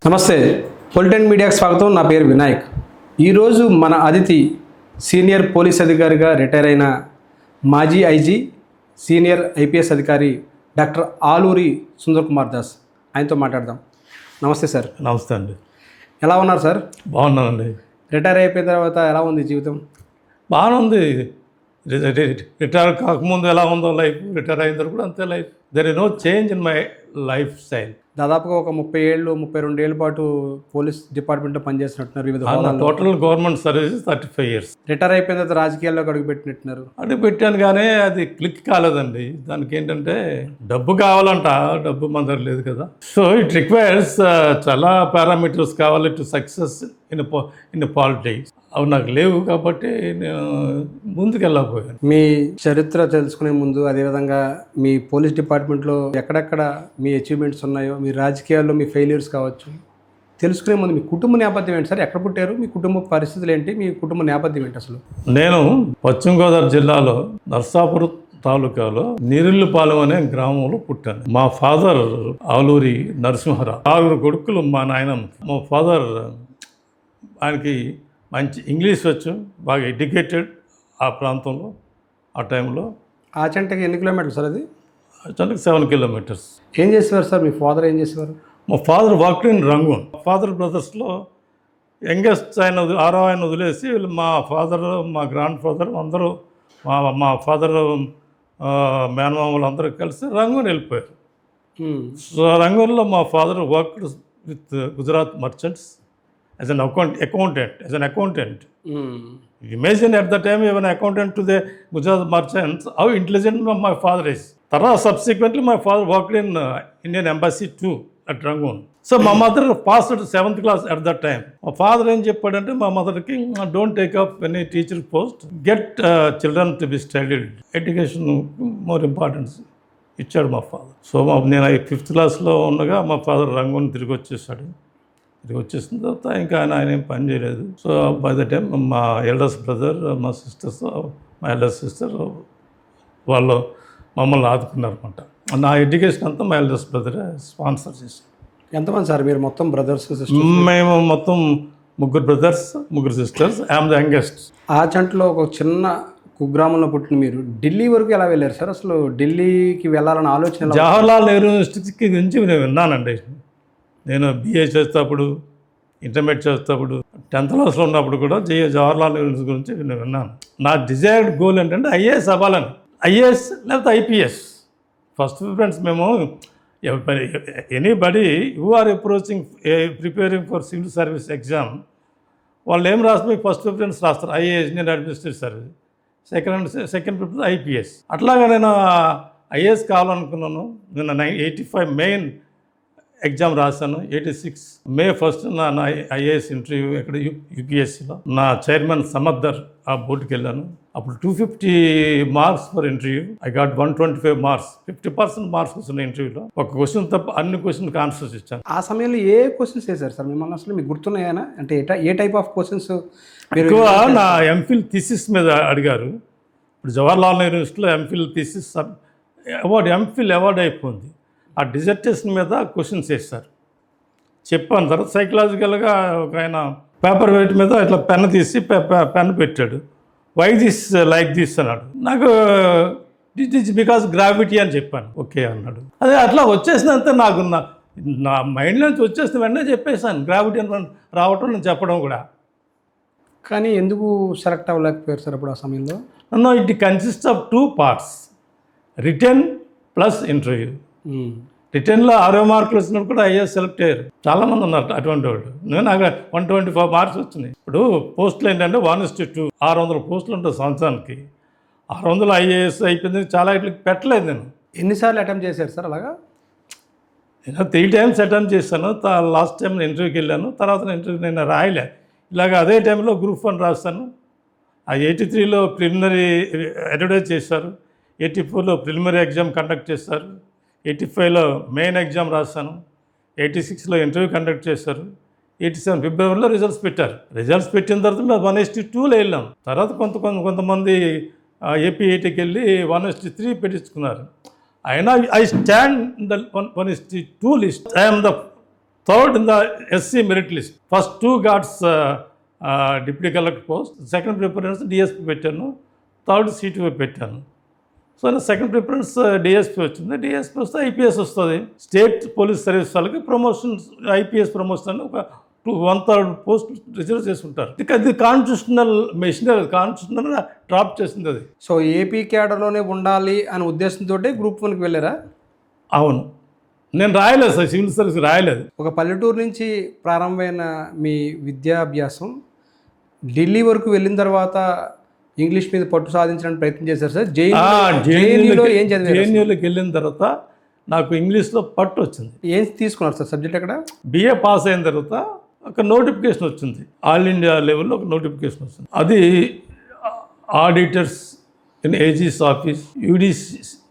నమస్తే, పొలిటెన్ మీడియాకి స్వాగతం. నా పేరు వినాయక్. ఈరోజు మన అతిథి సీనియర్ పోలీస్ అధికారిగా రిటైర్ అయిన మాజీ ఐజీ, సీనియర్ ఐపీఎస్ అధికారి డాక్టర్ ఆలూరి సుందర్ కుమార్ దాస్. ఆయనతో మాట్లాడదాం. నమస్తే సార్. నమస్తే అండి. ఎలా ఉన్నారు సార్? బాగున్నానండి. రిటైర్ అయిపోయిన తర్వాత ఎలా ఉంది జీవితం? బాగానే ఉంది. రిటైర్ కాకముందు ఎలా ఉందో లైఫ్, రిటైర్ అయిన తర్వాత కూడా అంతే life. There is no change in my lifestyle. దాదాపుగా ఒక 32 ఏళ్ళ పాటు పోలీస్ డిపార్ట్మెంట్లో పనిచేస్తున్నట్టున్నారు వివిధ హోదాల్లో. Total government service 35 years. Retire అయిపోయిన తర్వాత రాజకీయాల్లోకి అడుగుపెట్టినట్టున్నారు. పెట్టాను కానీ అది క్లిక్ కాలేదండి. దానికి ఏంటంటే డబ్బు కావాలంట, డబ్బు మన దగ్గర లేదు కదా. సో ఇట్ రిక్వైర్స్ చాలా పారామీటర్స్ కావాలి టు సక్సెస్ ఇన్ పాలిటిక్స్. అవి నాకు లేవు కాబట్టి నేను ముందుకు వెళ్ళకపోయాను. మీ చరిత్ర తెలుసుకునే ముందు, అదేవిధంగా మీ పోలీస్ డిపార్ట్మెంట్లో ఎక్కడెక్కడ మీ అచీవ్మెంట్స్ ఉన్నాయో, మీ రాజకీయాల్లో మీ ఫెయిల్యూర్స్ కావచ్చు, తెలుసుకునే ముందు మీ కుటుంబ నేపథ్యం ఏంటి సార్? ఎక్కడ పుట్టారు? మీ కుటుంబ పరిస్థితులు ఏంటి? మీ కుటుంబ నేపథ్యం ఏంటి అసలు? నేను పశ్చిమ గోదావరి జిల్లాలో నర్సాపురం తాలూకాలో నీరిల్లుపాలెం అనే గ్రామంలో పుట్టాను. మా ఫాదర్ ఆలూరి నరసింహరావు. 6 కొడుకులు మా నాయనమ్మ. మా ఫాదర్ ఆయనకి మంచి ఇంగ్లీష్ వచ్చు, బాగా ఎడ్యుకేటెడ్. ఆ ప్రాంతంలో ఆ టైంలో. ఆచంటకి ఎన్ని కిలోమీటర్లు సార్ అది? ఆచంటకి 7 kilometers. ఏం చేసేవారు సార్? మీ ఫాదర్ ఏం చేసేవారు? మా father worked in Rangoon. Father బ్రదర్స్లో యంగెస్ట్ ఆయన 6వ ఆయన వదిలేసి మా ఫాదర్, మా గ్రాండ్ ఫాదర్ అందరూ, మా ఫాదర్ మేనమామలు అందరూ కలిసి రంగూన్ వెళ్ళిపోయారు. సో రంగూన్లో మా father worked with Gujarat merchants as an accountant. Imagine at the time you were an accountant to the Gujarat merchants, how intelligent my father is. Subsequently my father worked in Indian Embassy too at Rangoon. So my mother passed 7th class at that time. My father ఏం చెప్పాడంటే మా మదర్కి, don't take up any teacher post, get children to be studied, education more importance ఇచ్చాడు మా father. So నేను 5th classలో ఉండగా మా father Rangoon తిరిగి వచ్చేసాడు. ఇది వచ్చేసిన తర్వాత ఇంకా ఆయన ఏం పని చేయలేదు. సో బై ద టైం మా ఎల్డర్స్ బ్రదర్, మా సిస్టర్స్, మా ఎల్డర్ సిస్టర్ వాళ్ళు మమ్మల్ని ఆదుకున్నారు అనమాట. నా ఎడ్యుకేషన్ అంతా మా ఎల్డర్స్ బ్రదరే స్పాన్సర్ చేశారు. ఎంతమంది సార్ మీరు మొత్తం బ్రదర్స్ సిస్టర్స్? మేము మొత్తం 3 brothers, 3 sisters. I'm the youngest. ఆచంట్లో ఒక చిన్న కుగ్రామంలో పుట్టిన మీరు ఢిల్లీ వరకు ఎలా వెళ్ళారు సార్? అసలు ఢిల్లీకి వెళ్ళాలన్న ఆలోచన? జవహర్లాల్ నెహ్రూ యూనివర్సిటీ గురించి నేను విన్నానండి. నేను BA చేసేటప్పుడు, ఇంటర్మీడియట్ చేసేటప్పుడు, 10th classలో ఉన్నప్పుడు కూడా జవహర్లాల్ నెహ్రూ గురించి నేను విన్నాను. నా డిజైర్డ్ గోల్ ఏంటంటే IAS అవ్వాలని. IAS లేకపోతే IPS. ఫస్ట్ ప్రిఫరెన్స్ మేము anybody who are preparing for civil service exam, వాళ్ళు ఏం రాస్తే మీకు ఫస్ట్ ప్రిఫరెన్స్ రాస్తారు IAS, Indian administrative service. Second preference IPS. అట్లాగా నేను IAS కావాలనుకున్నాను. నేను 85 మెయిన్ ఎగ్జామ్ రాశాను. 86 May 1st నా IAS ఇంటర్వ్యూ ఇక్కడ UPSCలో. నా చైర్మన్ సమద్దర్ ఆ బోర్డుకి వెళ్ళాను. అప్పుడు 250 marks for interview. I got 125 marks. 50% marks వస్తున్నాయి ఇంటర్వ్యూలో. ఒక క్వశ్చన్ తప్ప అన్ని క్వశ్చన్కి ఆన్సర్స్ ఇచ్చాను. ఆ సమయంలో ఏ క్వశ్చన్స్ వేశారు సార్ మిమ్మల్ని? అసలు మీకు గుర్తున్నాయనా? అంటే ఏ టైప్ ఆఫ్ క్వశ్చన్స్? ఎక్కువ నా MPhil థీసిస్ మీద అడిగారు. ఇప్పుడు జవహర్లాల్ నెహ్రూ యూనివర్సిటీలో MPhil థీసిస్ MPhil అవార్డు అయిపోయింది. ఆ డిజర్టేషన్ మీద క్వశ్చన్స్ వేస్తారు. చెప్పాను తర్వాత సైకలాజికల్గా ఒక ఆయన పేపర్ వెయిట్ మీద ఇట్లా పెన్ తీసి పెన్ పెట్టాడు. వై దిస్ లైక్ దిస్ అన్నాడు. నాకు దిస్ ఇస్ బికాస్ గ్రావిటీ అని చెప్పాను. ఓకే అన్నాడు. అదే అట్లా వచ్చేసినంత నాకు నా మైండ్ నుంచి వచ్చేసిన వెంటనే చెప్పేసాను. గ్రావిటీ అని రావటం, నేను చెప్పడం కూడా. కానీ ఎందుకు సెలెక్ట్ అవ్వలేకపోయారు సార్ అప్పుడు ఆ సమయంలో? No, it consist of 2 parts, written plus interview. రిటర్న్లో 60 మార్కులు వచ్చినప్పుడు కూడా IAS సెలెక్ట్ అయ్యారు. చాలామంది ఉన్నారు అటువంటి వాళ్ళు. నేను నాకు 125 marks వచ్చినాయి. ఇప్పుడు పోస్టులు ఏంటంటే 1:2, 600 పోస్టులు ఉంటాయి సంవత్సరానికి. 600 IAS అయిపోయింది. చాలా ఇట్లకి పెట్టలేదు నేను. ఎన్నిసార్లు అటెంప్ట్ చేశారు సార్ అలాగా? నేను 3 times అటెంప్ట్ చేశాను. లాస్ట్ టైం నేను ఇంటర్వ్యూకి వెళ్ళాను. తర్వాత ఇంటర్వ్యూ నేను రాయలే. ఇలాగ అదే టైంలో Group 1 రాస్తాను. ఆ 83లో ప్రిలిమినరీ అడ్వర్టైజ్ చేశారు. 84లో ప్రిలిమినరీ ఎగ్జామ్ కండక్ట్ చేశారు. 85లో మెయిన్ ఎగ్జామ్ రాశాను. 86లో ఇంటర్వ్యూ కండక్ట్ చేశారు. 87 ఫిబ్రవరిలో రిజల్ట్స్ పెట్టారు. రిజల్ట్స్ పెట్టిన తర్వాత మేము 1:2లో వెళ్ళాం. తర్వాత కొంతమంది AP80కి వెళ్ళి 1:3 పెట్టించుకున్నారు. అయినా I stand in the 1:2 list. I'm the third in the SC merit list. First 2 ghats deputy collector post, second preference DSP పెట్టాను, థర్డ్ సిటిఓ పెట్టాను. సో సెకండ్ ప్రిఫరెన్స్ డిఎస్పీ వచ్చింది. డిఎస్పీ వస్తే ఐపీఎస్ వస్తుంది. స్టేట్ పోలీస్ సర్వీస్ వాళ్ళకి promotion, IPS promotion అని ఒక 1/3 post reserve చేసుకుంటారు. అది కాన్స్టిట్యూషనల్ మెషినరీ, కాన్స్టిట్యూషనల్ డ్రాప్ చేసింది అది. సో ఏపీ క్యాడర్లోనే ఉండాలి అనే ఉద్దేశంతో గ్రూప్ 1కి వెళ్ళారా? అవును, నేను రాయలేదు సార్, సివిల్ సర్వీస్ రాయలేదు. ఒక పల్లెటూరు నుంచి ప్రారంభమైన మీ విద్యాభ్యాసం ఢిల్లీ వరకు వెళ్ళిన తర్వాత ఇంగ్లీష్ మీద పట్టు సాధించడానికి ప్రయత్నం చేశారు సార్. జేఎన్యూలో ఏం చదివారు? జేఎన్యూలోకి వెళ్ళిన తర్వాత నాకు ఇంగ్లీష్లో పట్టు వచ్చింది. ఏం తీసుకున్నారు సార్ సబ్జెక్ట్ అక్కడ? బిఏ పాస్ అయిన తర్వాత ఒక నోటిఫికేషన్ వచ్చింది, ఆల్ ఇండియా లెవెల్లో ఒక నోటిఫికేషన్ వచ్చింది. అది auditors in AG's office, UDs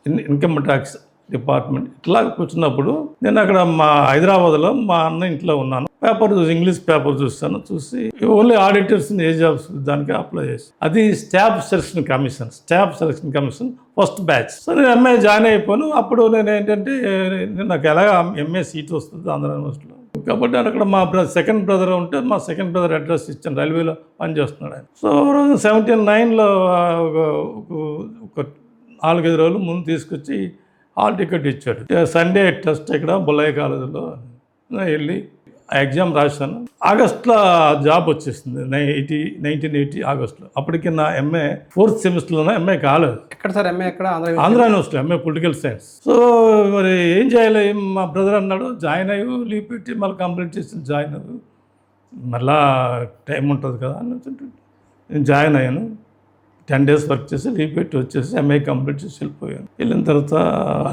in income tax department ఇట్లా కూర్చున్నప్పుడు నేను అక్కడ మా హైదరాబాద్లో మా అన్న ఇంట్లో ఉన్నాను. పేపర్ చూసి, ఇంగ్లీష్ పేపర్ చూస్తాను. చూసి only auditors in age of దానికి అప్లై చేసి, అది staff selection commission first batch. So నేను ఎంఏ జాయిన్ అయిపోయాను. అప్పుడు నేను ఏంటంటే నాకు ఎలాగ ఎంఏ సీట్ వస్తుంది ఆంధ్ర యూనివర్సిటీలో. కాబట్టి అక్కడ మా సెకండ్ బ్రదర్ ఉంటే మా సెకండ్ బ్రదర్ అడ్రస్ ఇచ్చాను, రైల్వేలో పనిచేస్తున్నాడు ఆయన. సో 79లో ఒక 4-5 రోజులు ముందు తీసుకొచ్చి హాల్ టికెట్ ఇచ్చాడు. సండే టెస్ట్ ఇక్కడ బుల్లయ్య కాలేజీలో వెళ్ళి ఆ ఎగ్జామ్ రాశాను. ఆగస్ట్లో జాబ్ వచ్చేసింది, 1980 ఆగస్టులో. అప్పటికి నా ఎంఏ 4th సెమిస్టర్లోనే ఎంఏ కాలేదు. ఎక్కడ సార్ ఎంఏ? ఎక్కడ? Andhra university MA political science. So మరి ఏం చేయాలి? మా బ్రదర్ అన్నాడు జాయిన్ అయ్యి లీవ్ పెట్టి మళ్ళీ కంప్లీట్ చేసి జాయిన్ అవ్వు, మళ్ళా టైం ఉంటుంది కదా అని నేను జాయిన్ అయ్యాను. 10 days వర్క్ చేసి లీవ్ పెట్టి వచ్చేసి ఎంఏ కంప్లీట్ చేసి వెళ్ళిపోయాను. వెళ్ళిన తర్వాత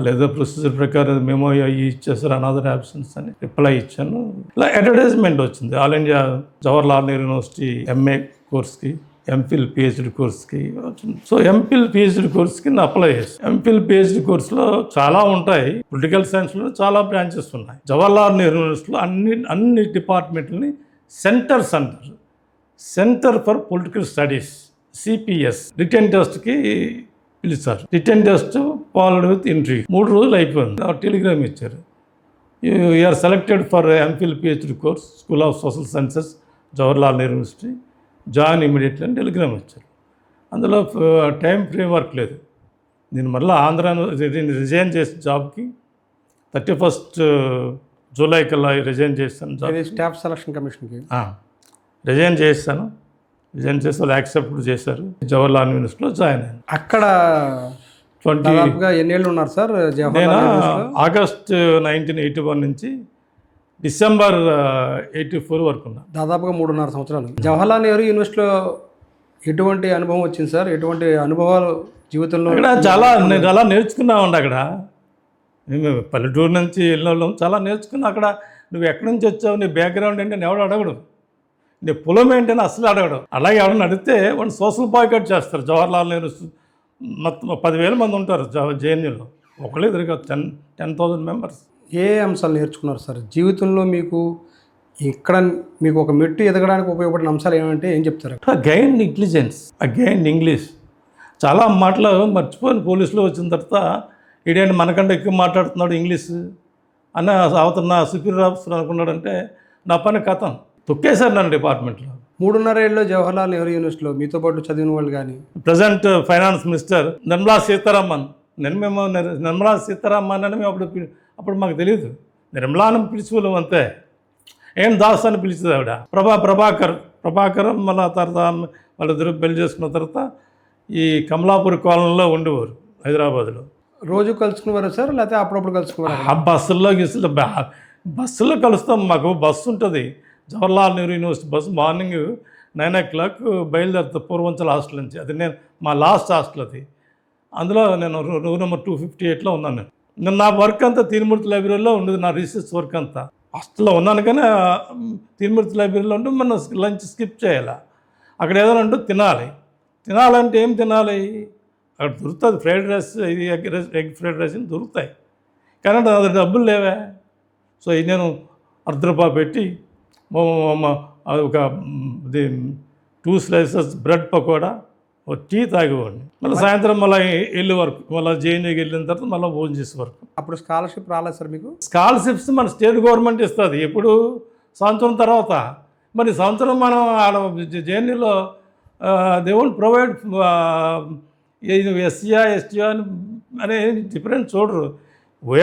లేదా ప్రొసీజర్ ప్రకారం మెమో అయ్యి ఇచ్చేసారు, అనదర్ యాబ్సెన్స్ అని రిప్లై ఇచ్చాను. ఇలా అడ్వర్టైజ్మెంట్ వచ్చింది, all India Jawaharlal Nehru University MA కోర్స్కి, ఎంఫిల్ పిహెచ్డి కోర్స్కి వచ్చింది. సో ఎంఫిల్ పిహెచ్డి కోర్స్కి నేను అప్లై చేశాను. ఎంఫిల్ పిహెచ్డి కోర్సులో చాలా ఉంటాయి, పొలిటికల్ సైన్స్లో చాలా బ్రాంచెస్ ఉన్నాయి. జవహర్లాల్ నెహ్రూ యూనివర్సిటీలో అన్ని డిపార్ట్మెంట్లని సెంటర్స్ అంటారు, centre for political studies, CPS. Return టెస్ట్కి పిలిచారు. Return test followed with interview. 3 రోజులు అయిపోయింది. టెలిగ్రామ్ ఇచ్చారు, you are selected for MPhil PhD course, school of social sciences, Jawaharlal Nehru university, join immediately అని టెలిగ్రామ్ ఇచ్చారు. అందులో టైం ఫ్రేమ్ వర్క్ లేదు. నేను మళ్ళీ ఆంధ్ర రిజైన్ చేసిన జాబ్కి 31st జూలై కల్లా రిజైన్ చేస్తాను. స్టాఫ్ సెలక్షన్ కమిషన్కి రిజైన్ చేస్తాను. రిజైన్ చేసి వాళ్ళు యాక్సెప్ట్ చేశారు. జవహర్లాల్ యూనివర్సిటీలో జాయిన్ అయ్యాను. అక్కడ ఎన్నేళ్ళు ఉన్నారు సార్? నేను ఆగస్ట్ 1981 నుంచి డిసెంబర్ 84 వరకు ఉన్నా. దాదాపుగా 3.5 సంవత్సరాలు. జవహర్లాల్ నెహ్రూ యూనివర్సిటీలో ఎటువంటి అనుభవం వచ్చింది సార్? ఎటువంటి అనుభవాలు జీవితంలో? అక్కడ నేను చాలా నేర్చుకున్నామండి. అక్కడ మేము పల్లెటూరు నుంచి వెళ్ళిన వాళ్ళం, చాలా నేర్చుకున్నా. అక్కడ నువ్వు ఎక్కడి నుంచి వచ్చావు, నీ బ్యాక్గ్రౌండ్ ఏంటి అని ఎవడు అడగడు, నీ పొలం ఏంటని అసలు అడగడు. అలాగే ఎవడని అడిగితే వాడిని సోషల్ బాయ్కాట్ చేస్తారు. జవహర్లాల్ నెహ్రూ మొత్తం 10,000 మంది ఉంటారు జేఎన్యూలో, ఒకళ్ళే తిరిగారు, 10,000 మెంబర్స్. ఏ అంశాలు నేర్చుకున్నారు సార్ జీవితంలో? మీకు ఇక్కడ మీకు ఒక మెట్టు ఎదగడానికి ఉపయోగపడిన అంశాలు ఏమంటే ఏం చెప్తారు? Gain intelligence, gain English. చాలా మాటలు మర్చిపోయిన పోలీసులో వచ్చిన తర్వాత ఇదేంటి మనకంటే ఎక్కువ మాట్లాడుతున్నాడు ఇంగ్లీష్ అని అవతల సుపీరియర్ ఆఫీసర్ అనుకున్నాడంటే నా పని కథం తొక్కేశారు నన్ను డిపార్ట్మెంట్లో. 3.5 ఏళ్ళలో జవహర్లాల్ నెహ్రూ యూనివర్సిటీలో మీతో పాటు చదివిన వాళ్ళు కానీ present finance minister Nirmala Sitharaman, మేము నిర్మలా సీతారామన్ అని మేము అప్పుడు మాకు తెలియదు, నిర్మలాని పిలిచిపోలేం అంతే. ఏం దాస్ అని పిలిచేది ఆవిడ. ప్రభాకర్ మళ్ళీ తర్వాత వాళ్ళిద్దరు పెళ్లి చేసుకున్న తర్వాత ఈ కమలాపూర్ కాలనీలో ఉండేవారు హైదరాబాద్లో. రోజు కలుసుకునేవారు సార్ లేకపోతే అప్పుడప్పుడు కలుసుకునేవారు? ఆ బస్సులో కలుస్తాం. మాకు బస్సు ఉంటుంది, Jawaharlal Nehru University bus. Morning 9 o'clock బయలుదేరుతా పూర్వంచల్ హాస్టల్ నుంచి. అది నేను మా లాస్ట్ హాస్టల్ అది. అందులో నేను రూమ్ నెంబర్ 258లో ఉన్నాను. నేను నా వర్క్ అంతా తీన్మూర్తి లైబ్రరీలో ఉండేది, నా రీసెర్చ్ వర్క్ అంతా. హాస్టల్లో ఉన్నాను కానీ తీన్మూర్తి లైబ్రరీలో ఉంటే మనం లంచ్ స్కిప్ చేయాలి. అక్కడ ఏదైనా ఉంటే తినాలంటే ఏం తినాలి? అక్కడ దొరుకుతుంది ఫ్రైడ్ రైస్, ఇది ఎగ్ ఫ్రైడ్ రైస్ అని దొరుకుతాయి, కానీ అది డబ్బులు లేవే. సో ఇది నేను ₹1 పెట్టి ఒక 2 slices bread pakoda, O T తాగేవాడిని. మళ్ళీ సాయంత్రం మళ్ళీ వెళ్ళే వరకు, మళ్ళీ జేఎన్యూకి వెళ్ళిన తర్వాత మళ్ళీ భోజనం చేసే వరకు. అప్పుడు స్కాలర్షిప్ రాలేదు సార్ మీకు? స్కాలర్షిప్స్ మన స్టేట్ గవర్నమెంట్ ఇస్తుంది ఎప్పుడు, సంవత్సరం తర్వాత. మరి సంవత్సరం మనం ఆడ జేఎన్యూలో దే వోంట్ ప్రొవైడ్ ఎస్సీఆ ఎస్టీఆ అనే డిఫరెంట్ చూడరు.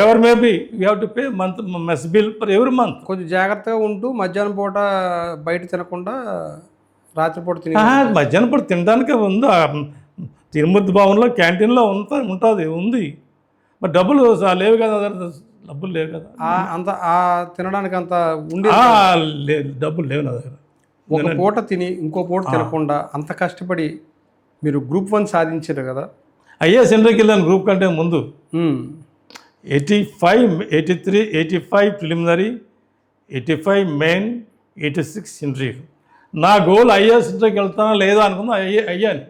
Ever maybe you have to pay month mess bill for every month. కొంచెం జాగ్రత్తగా ఉంటూ మధ్యాహ్నం పూట బయట తినకుండా రాత్రిపూట తిని మధ్యాహ్నం పూట తినడానికే ఉంది. తిరుమూర్తి భవన్లో క్యాంటీన్లో ఉంది. మరి డబ్బులు లేవు కదా, డబ్బులు లేవు కదా, అంత తినడానికి అంత ఉండి డబ్బులు లేవు నా దగ్గర. ఒక పూట తిని ఇంకో పూట తినకుండా అంత కష్టపడి మీరు గ్రూప్ 1 సాధించారు కదా. ఐఏఎస్ ఇంటర్వ్యూకి వెళ్ళాను గ్రూప్ కంటే ముందు. 85, 83, 85 ప్రిలిమినరీ, 85 మెయిన్, 86 ఇంటర్వ్యూ. నా గోల్ ఐఏఎస్ ఇంటర్వ్యూకి వెళ్తానా లేదా అనుకున్నా, అయ్యాను.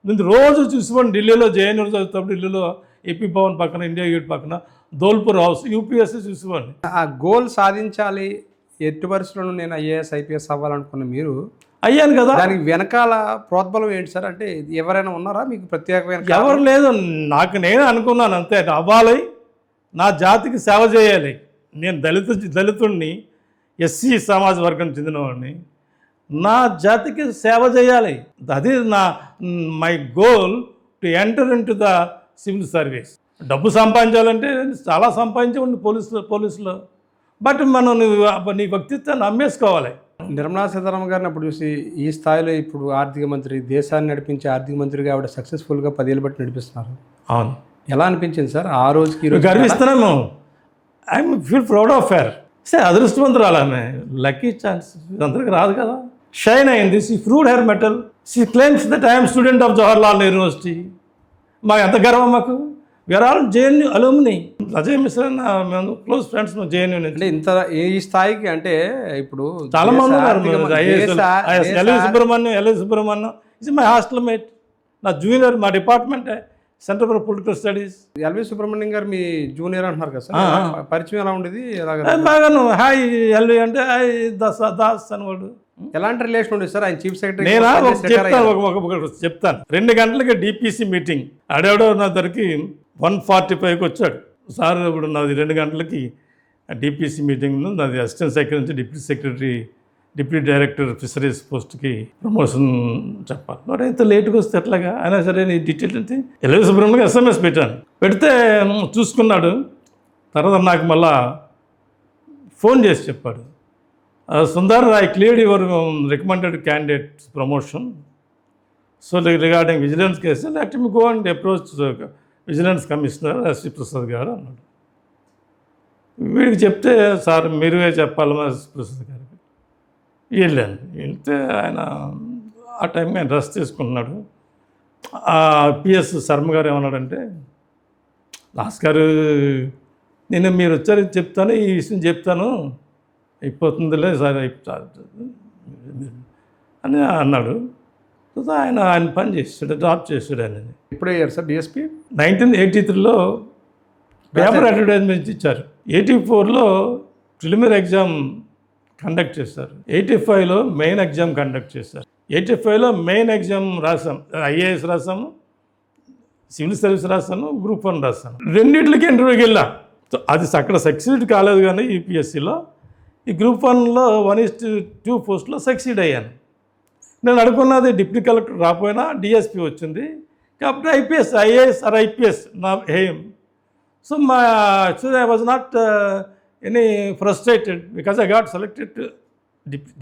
నేను రోజు చూసుకోండి, ఢిల్లీలో జేఎన్యూ చదువుతాడు, ఢిల్లీలో ఏపీ భవన్ పక్కన, ఇండియా గేట్ పక్కన ధోల్పూర్ హౌస్, యూపీఎస్సీ చూసుకోండి. ఆ గోల్ సాధించాలి, ఎట్టి పరిస్థితుల్లో నేను ఐఏఎస్ ఐపీఎస్ అవ్వాలనుకున్న మీరు అయ్యాను కదా. దానికి వెనకాల ప్రోద్బలం ఏంటి సార్? అంటే ఎవరైనా ఉన్నారా మీకు ప్రత్యేకమైన? ఎవరు లేదు, నాకు నేను అనుకున్నాను అంతే. అవ్వాలి, నా జాతికి సేవ చేయాలి. నేను దళితుడిని, ఎస్సీ సమాజ వర్గం చెందినవాడిని, నా జాతికి సేవ చేయాలి. అది my goal to enter in to the civil service. డబ్బు సంపాదించాలంటే చాలా సంపాదించండి పోలీసులో, బట్ మనం నీ వ్యక్తిత్వాన్ని అమ్మేసుకోవాలి. నిర్మలా సీతారామన్ గారిని అప్పుడు చూసి ఈ స్థాయిలో ఇప్పుడు ఆర్థిక మంత్రి, దేశాన్ని నడిపించే ఆర్థిక మంత్రిగా ఆవిడ సక్సెస్ఫుల్గా 10 ఏళ్ళు బట్టి నడిపిస్తున్నారు. అవును. ఎలా అనిపించింది సార్ ఆ రోజుకి? గర్విస్తున్నాను. I'm feel proud of her. అదృష్టవంతురాలు ఆమె, లక్కీ ఛాన్స్, అందరికి రాదు కదా. షైన్ అయింది. She proved her mettle. She claims that I'm student of Jawaharlal University. మాకు ఎంత గర్వం. మాకు we're all JNU alumni. Ajay Mishra మేము క్లోజ్ ఫ్రెండ్స్ జేఎన్యూ నుంచి. అంటే ఇంత ఈ స్థాయికి అంటే ఇప్పుడు చాలా మంది ఉన్నారు. L V Subrahmanyam is my hostel mate, నా జూనియర్, మా department centre for political studies. L V Subrahmanyam గారు మీ జూనియర్ అంటున్నారు కదా సార్, పరిచయం ఎలా ఉండేది? బాగాను. హాయ్ ఎల్వి అంటే హాయ్ దాస్ అనేవాడు. ఎలాంటి రిలేషన్ ఉండేది సార్ ఆయన చీఫ్ సెక్రటరీ? నేను చెప్తాను. 2 గంటలకి డిపిసి మీటింగ్. ఆడేవాడో నా దగ్గరికి 1:45కి వచ్చాడు. సార్ ఇప్పుడు నాది 2 గంటలకి డిపిసి మీటింగ్, నాది అసిస్టెంట్ సెక్రటరీ నుంచి డిప్యూటీ డైరెక్టర్ ఫిషరీస్ పోస్ట్కి ప్రమోషన్ చెప్పాలి. మరి ఇంత లేట్గా వస్తే ఎట్లాగా అయినా సరే నీ డీటెయిల్ అంటే ఎల్వి సుబ్రహ్మణ్యం SMS పెట్టాను. పెడితే చూసుకున్నాడు. తర్వాత నాకు మళ్ళా ఫోన్ చేసి చెప్పాడు, Sundar, I cleared your recommended candidate promotion. So regarding vigilance case let me go and approach vigilance commissioner S V Prasad గారు అన్నాడు. వీడికి చెప్తే, సార్ మీరే చెప్పాలి మా ప్రసాద్ గారికి. వెళ్ళాను. వెళ్తే ఆయన ఆ టైంకి ఆయన రెస్ట్ తీసుకుంటున్నాడు. పిఎస్ శర్మ గారు ఏమన్నాడంటే, దాస్ గారు నేను మీరు వచ్చారు చెప్తాను, ఈ విషయం చెప్తాను, అయిపోతుందిలే సార్ అని అన్నాడు. ఆయన పని చేసాడు, డ్రాప్ చేసాడు. ఆయన ఎప్పుడు అయ్యారు సార్ డిఎస్పీ? 1983లో పేపర్ అడ్వర్టైజ్మెంట్ ఇచ్చారు. 84లో ప్రిలిమినరీ ఎగ్జామ్ కండక్ట్ చేశారు. 85లో మెయిన్ ఎగ్జామ్ కండక్ట్ చేశారు. 85లో మెయిన్ ఎగ్జామ్ రాసాం, ఐఏఎస్ రాసాము, సివిల్ సర్వీస్ రాసాను, గ్రూప్ 1 రాసాను. రెండింటికి ఇంటర్వ్యూకి వెళ్ళా. అది అక్కడ సక్సీడ్ కాలేదు, కానీ యూపీఎస్సీలో ఈ గ్రూప్ 1లో 1:2 పోస్ట్లో సక్సీడ్ అయ్యాను. నేను అనుకున్నది డిప్యూటీ కలెక్టర్ రాకపోయినా డిఎస్పీ వచ్చింది కాబట్టి ఐఏఎస్ ఆర్ ఐపీఎస్ నా aim. So I was not any frustrated because I got selected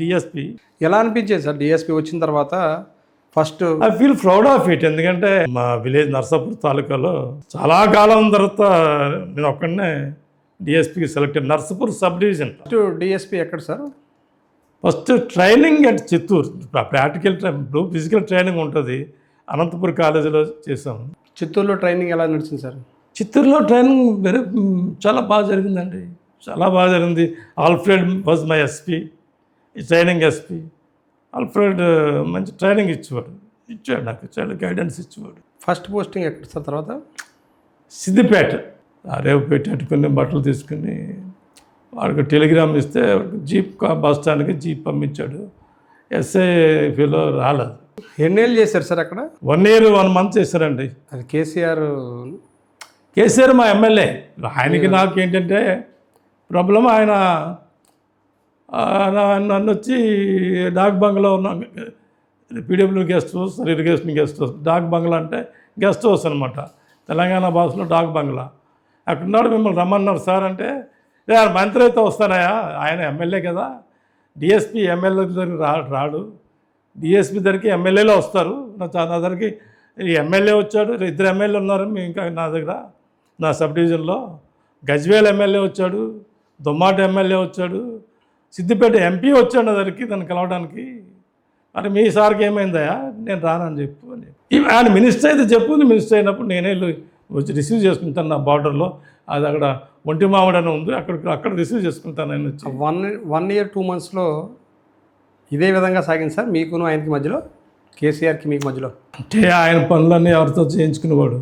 DSP. ఎలా అనిపించేది సార్ డిఎస్పీ వచ్చిన తర్వాత? First I feel proud of it. ఎందుకంటే మా విలేజ్ నర్సాపూర్ తాలూకాలో చాలా కాలం తర్వాత నేను ఒక్కడనే డిఎస్పీకి selected. Narsapur subdivision. First DSP ఎక్కడ sir? First training at Chittoor. Practical physical training ఉంటుంది, అనంతపూర్ కాలేజీలో చేసాము. చిత్తూరులో ట్రైనింగ్ ఎలా నడిచింది సార్? చిత్తూరులో ట్రైనింగ్ చాలా బాగా జరిగిందండి, చాలా బాగా జరిగింది. Alfred was my SP, training SP. Alfred మంచి ట్రైనింగ్ ఇచ్చాడు నాకు, చాలా గైడెన్స్ ఇచ్చేవాడు. ఫస్ట్ పోస్టింగ్ ఎక్కడ సార్? తర్వాత సిద్దిపేట. రేవుపేట పెట్టుకుని బట్టలు తీసుకుని వాడికి టెలిగ్రామ్ ఇస్తే జీప్ బస్ స్టాండ్కి జీప్ పంపించాడు. ఎస్ఐపిలో రాలేదు. ఎన్నేళ్ళు చేశారు సార్ అక్కడ? 1 year 1 month చేశారండి. అది కేసీఆర్ కేసీఆర్ మా ఎమ్మెల్యే. ఆయనకి నాకు ఏంటంటే ప్రాబ్లం, ఆయన నన్ను వచ్చి డాక్ బంగ్లా ఉన్న PW guest house, irrigation guest house. Dak bungalow అంటే గెస్ట్ హౌస్ అనమాట, తెలంగాణ భాషలో డాక్ బంగ్లా. అక్కడున్నాడు, మిమ్మల్ని రమ్మన్నారు సార్ అంటే, మంత్రి అయితే వస్తానయా, ఆయన ఎమ్మెల్యే కదా, డిఎస్పీ ఎమ్మెల్యే దగ్గరికి రాడు, డిఎస్పీ దగ్గరికి ఎమ్మెల్యేలో వస్తారు. నా దగ్గరికి ఎమ్మెల్యే వచ్చాడు, 2 ఎమ్మెల్యే ఉన్నారు ఇంకా నా దగ్గర, నా సబ్ డివిజన్లో. గజ్వేల్ ఎమ్మెల్యే వచ్చాడు, దొమ్మాట ఎమ్మెల్యే వచ్చాడు, సిద్దిపేట ఎంపీ వచ్చాడు నా దగ్గరికి నన్ను కలవడానికి. మరి మీ సార్కి ఏమైందయా, నేను రానని చెప్పు అని. ఆయన మినిస్టర్ అయితే చెప్పుంది, మినిస్టర్ అయినప్పుడు నేనే వచ్చి రిసీవ్ చేసుకుంటాను నా బార్డర్లో. అది అక్కడ ఒంటి మామిడి అని ఉంది, అక్కడ రిసీవ్ చేసుకుంటాను నేను వచ్చి. 1 year 2 monthsలో ఇదే విధంగా సాగింది సార్ మీకును ఆయనకి మధ్యలో, కేసీఆర్కి మీకు మధ్యలో? అంటే ఆయన పనులన్నీ ఎవరితో చేయించుకునేవాడు,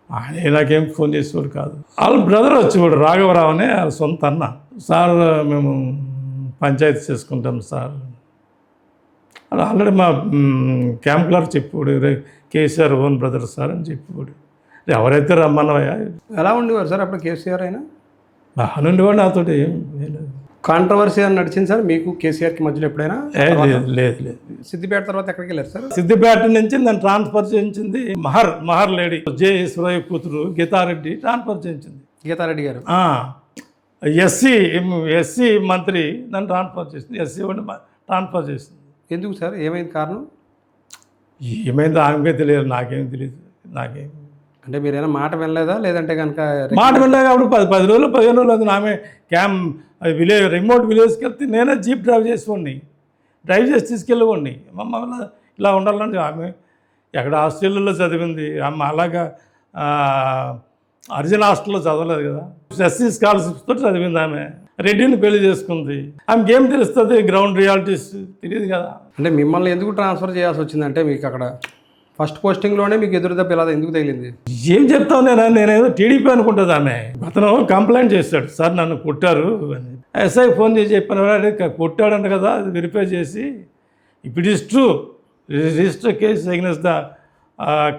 ఆయన నాకేం ఫోన్ చేసేవాడు కాదు. వాళ్ళ బ్రదర్ వచ్చేవాడు, రాఘవరావు అనే వాళ్ళ సొంత అన్న. సార్ మేము పంచాయతీ చేసుకుంటాం సార్, అది ఆల్రెడీ మా క్యాంప్ క్లర్క్ చెప్పేవాడు, కేసీఆర్ ఓన్ బ్రదర్ సార్ అని చెప్పేవాడు. ఎవరైతే రమ్మన్నవయ్యా. ఎలా ఉండేవారు సార్ అప్పుడు కేసీఆర్ అయినా? బాగానే ఉండేవాడు, నాతోటి ఏం లేదు. కాంట్రవర్సీ అని నడిచింది సార్ మీకు కేసీఆర్కి మధ్యలో ఎప్పుడైనా? లేదు. సిద్దిపేట తర్వాత ఎక్కడికి వెళ్ళారు సార్? సిద్దిపేట నుంచి నన్ను ట్రాన్స్ఫర్ చేయించింది మహర్ లేడీ, జే ఈశ్వరయ్య కూతురు గీతారెడ్డి ట్రాన్స్ఫర్ చేయించింది. గీతారెడ్డి గారు ఎస్సీ మంత్రి నన్ను ట్రాన్స్ఫర్ చేసింది, ఎస్సీ వాడిని ట్రాన్స్ఫర్ చేసింది. ఎందుకు సార్, ఏమైంది కారణం? ఏమైందో ఆమెకే తెలియదు, నాకేం తెలియదు. అంటే మీరు ఏమైనా మాట వినలేదా, లేదంటే కనుక? మాట వినలేక అప్పుడు 10 రోజులు 15 రోజులు అది ఆమె విలేజ్, రిమోట్ విలేజ్కి వెళ్తే నేనే జీప్ డ్రైవ్ చేసి తీసుకెళ్ళేవాడిని. మమ్మల్ని ఇలా ఉండాలంటే ఆమె ఎక్కడ ఆస్ట్రేలియాలో చదివింది, ఆమె అలాగా అర్జున్ హాస్టల్లో చదవలేదు కదా, ఎస్సీ స్కాలర్షిప్స్తో చదివింది. ఆమె రెడ్డిని పెళ్లి చేసుకుంది, ఆమెకి ఏం తెలుస్తుంది, గ్రౌండ్ రియాలిటీస్ తెలియదు కదా. అంటే మిమ్మల్ని ఎందుకు ట్రాన్స్ఫర్ చేయాల్సి వచ్చిందంటే, మీకు అక్కడ ఫస్ట్ పోస్టింగ్లోనే మీకు ఎదురు దెబ్బ ఇలా ఎందుకు తగిలింది? ఏం చెప్తాను నేనేదో టీడీపీ అనుకుంటుంది ఆమె. అతను కంప్లైంట్ చేశాడు, సార్ నన్ను కొట్టారు అని. ఎస్ఐ ఫోన్ చేసి చెప్పాను, కొట్టాడంట కదా, అది వెరిఫై చేసి if it is true register case against the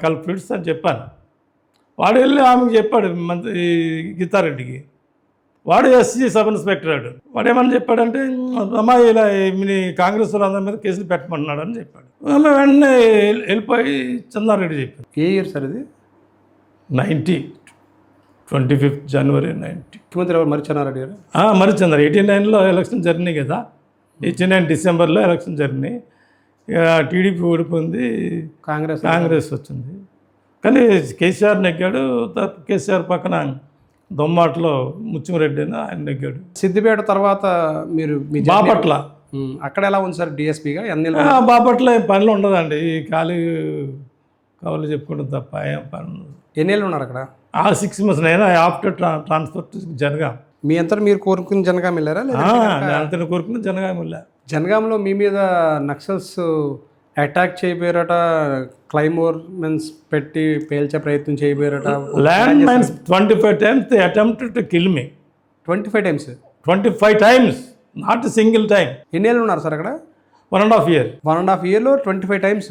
culprits అని చెప్పాను. వాడు వెళ్ళి ఆమెకు చెప్పాడు, మంత్రి గీతారెడ్డికి. వాడు ఎస్సీ సబ్ ఇన్స్పెక్టర్. వాడు ఏమని చెప్పాడంటే, అమ్మాయి ఇలా మీ కాంగ్రెస్ వాళ్ళందరి మీద కేసులు పెట్టమంటున్నాడు అని చెప్పాడు. ఆమె వెంటనే వెళ్ళిపోయి చంద్రారెడ్డి చెప్పాడు. ఏ ఇయర్ సార్ ఇది? 25th January 90. ముఖ్యమంత్రి ఎవరు? మరిచెన్నారెడ్డి గారు. మరిచంద్ర 89లో ఎలక్షన్ జరిగినాయి కదా, 89 Decemberలో ఎలక్షన్ జరిగినాయి. టీడీపీ ఓడిపోయింది, కాంగ్రెస్ వచ్చింది. కానీ కేసీఆర్ నెగ్గాడు. కేసీఆర్ పక్కన దొమ్మాటలో ముత్యంరెడ్డి అని ఆయన నెగ్గాడు. సిద్దిపేట తర్వాత మీరు బాపట్ల, అక్కడ ఎలా ఉంది సార్ డిఎస్పీగా? బాపట్ల ఏం పనులు ఉండదండి, ఖాళీ కవర్లు చెప్పుకుంటాం తప్ప ఏం పని ఉండదు. ఎన్నేళ్ళు ఉన్నారు అక్కడ? 6 months. నేను ఆఫ్టర్ ట్రాన్స్ఫర్ జనగాం. మీ అంతా మీరు కోరుకుని జనగాం వెళ్ళారా? అంతని కోరుకుని జనగాం వెళ్ళా. జనగాంలో మీ మీద నక్సల్స్ అటాక్ చేయబోయారట, క్లైమోర్ మెన్స్ పెట్టి పేల్చే ప్రయత్నం చేయబోయారట. Land mines 25 times they attempted to kill me. 25 times? 25 times, not a single time. ఎన్నేళ్ళు ఉన్నారు సార్ అక్కడ? 1.5 year. 1.5 yearలో 25 times?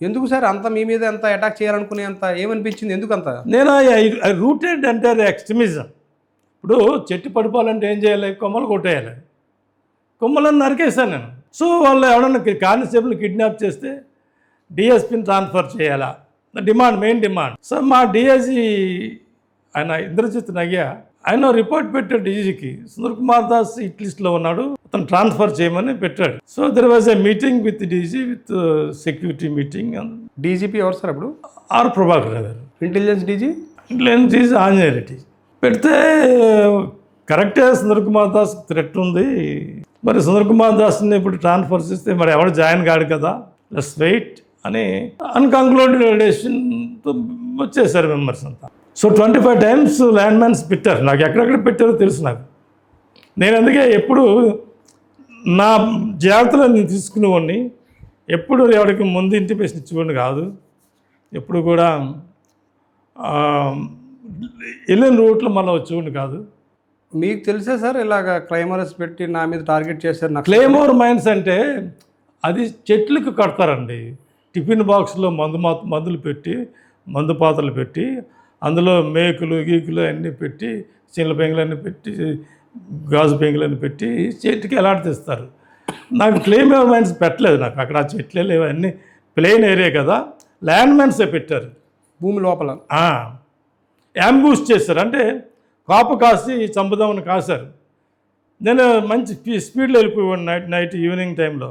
ఎందుకు సార్ అంత మీ మీద ఎంత అటాక్ చేయాలనుకునే అంత ఏమనిపించింది, ఎందుకు అంత? నేను ఐ రూటెడ్ అంటే ఎక్స్ట్రీమిజం. ఇప్పుడు చెట్టు పడిపోవాలంటే ఏం చేయాలి, కొమ్మలు కొట్టేయాలి. కొమ్మలను నరికేస్తాను నేను. సో వాళ్ళు ఎవడన్నా కానిస్టేబుల్ కిడ్నాప్ చేస్తే డిఎస్పీని ట్రాన్స్ఫర్ చేయాలా, మెయిన్ డిమాండ్. సో మా డిఐజీ ఆయన ఇంద్రజిత్ నగ్యా, ఆయన రిపోర్ట్ పెట్టాడు డీజీకి, సుందర్ కుమార్ దాస్ హిట్ లిస్ట్లో ఉన్నాడు, అతను ట్రాన్స్ఫర్ చేయమని పెట్టాడు. So there was a meeting with DG, with security meeting. DGP ఎవరు సార్ అప్పుడు? ఆర్ ప్రభాకర్ గారు. Intelligence DG Anjaneya Reddy. పెడితే కరెక్టే, సుందర్ కుమార్ దాస్ థ్రెట్ ఉంది, మరి సుందర్ కుమార్ దాస్ని ఇప్పుడు ట్రాన్స్ఫర్ చేస్తే మరి ఎవరు జాయిన్ కాడు కదా, లెట్స్ వెయిట్ అని అన్కంక్లూడెడ్ డెసిషన్తో వచ్చేసారు మెంబర్స్ అంతా. సో 25 times ల్యాండ్ మ్యాన్స్ పెట్టారు. నాకు ఎక్కడెక్కడ పెట్టారో తెలుసు నాకు. నేను అందుకే ఎప్పుడు నా జాగ్రత్తలో నేను తీసుకునేవాడిని, ఎప్పుడు ఎవరికి ముందు ఇంటిమేషన్ ఇచ్చేవాడిని కాదు. ఎప్పుడు కూడా వెళ్ళిన రూట్లో మళ్ళీ వచ్చేవాడిని కాదు. మీకు తెలుసా సార్ ఇలాగ క్లైమర్స్ పెట్టి నా మీద టార్గెట్ చేశారు నాకు? క్లేమోర్ మైన్స్ అంటే అది చెట్లకు కడతారండి. టిఫిన్ బాక్స్లో మందులు పెట్టి, మందు పాత్రలు పెట్టి, అందులో మేకులు గీకులు అన్నీ పెట్టి, చిన్న పెంగులన్నీ పెట్టి, గాజు పెంగులన్నీ పెట్టి చెట్టుకి ఎలాంటిస్తారు. నాకు క్లేమోర్ మైన్స్ పెట్టలేదు. నాకు అక్కడ ఆ చెట్లే లేవు, అన్నీ ప్లెయిన్ ఏరియా కదా, ల్యాండ్ మైన్సే పెట్టారు. భూమి లోపల యాంబూస్ చేస్తారు, అంటే కాపు కాసి చంపుదామని కాశారు. నేను మంచి స్పీడ్లో వెళ్ళిపోయాను నైట్ ఈవినింగ్ టైంలో,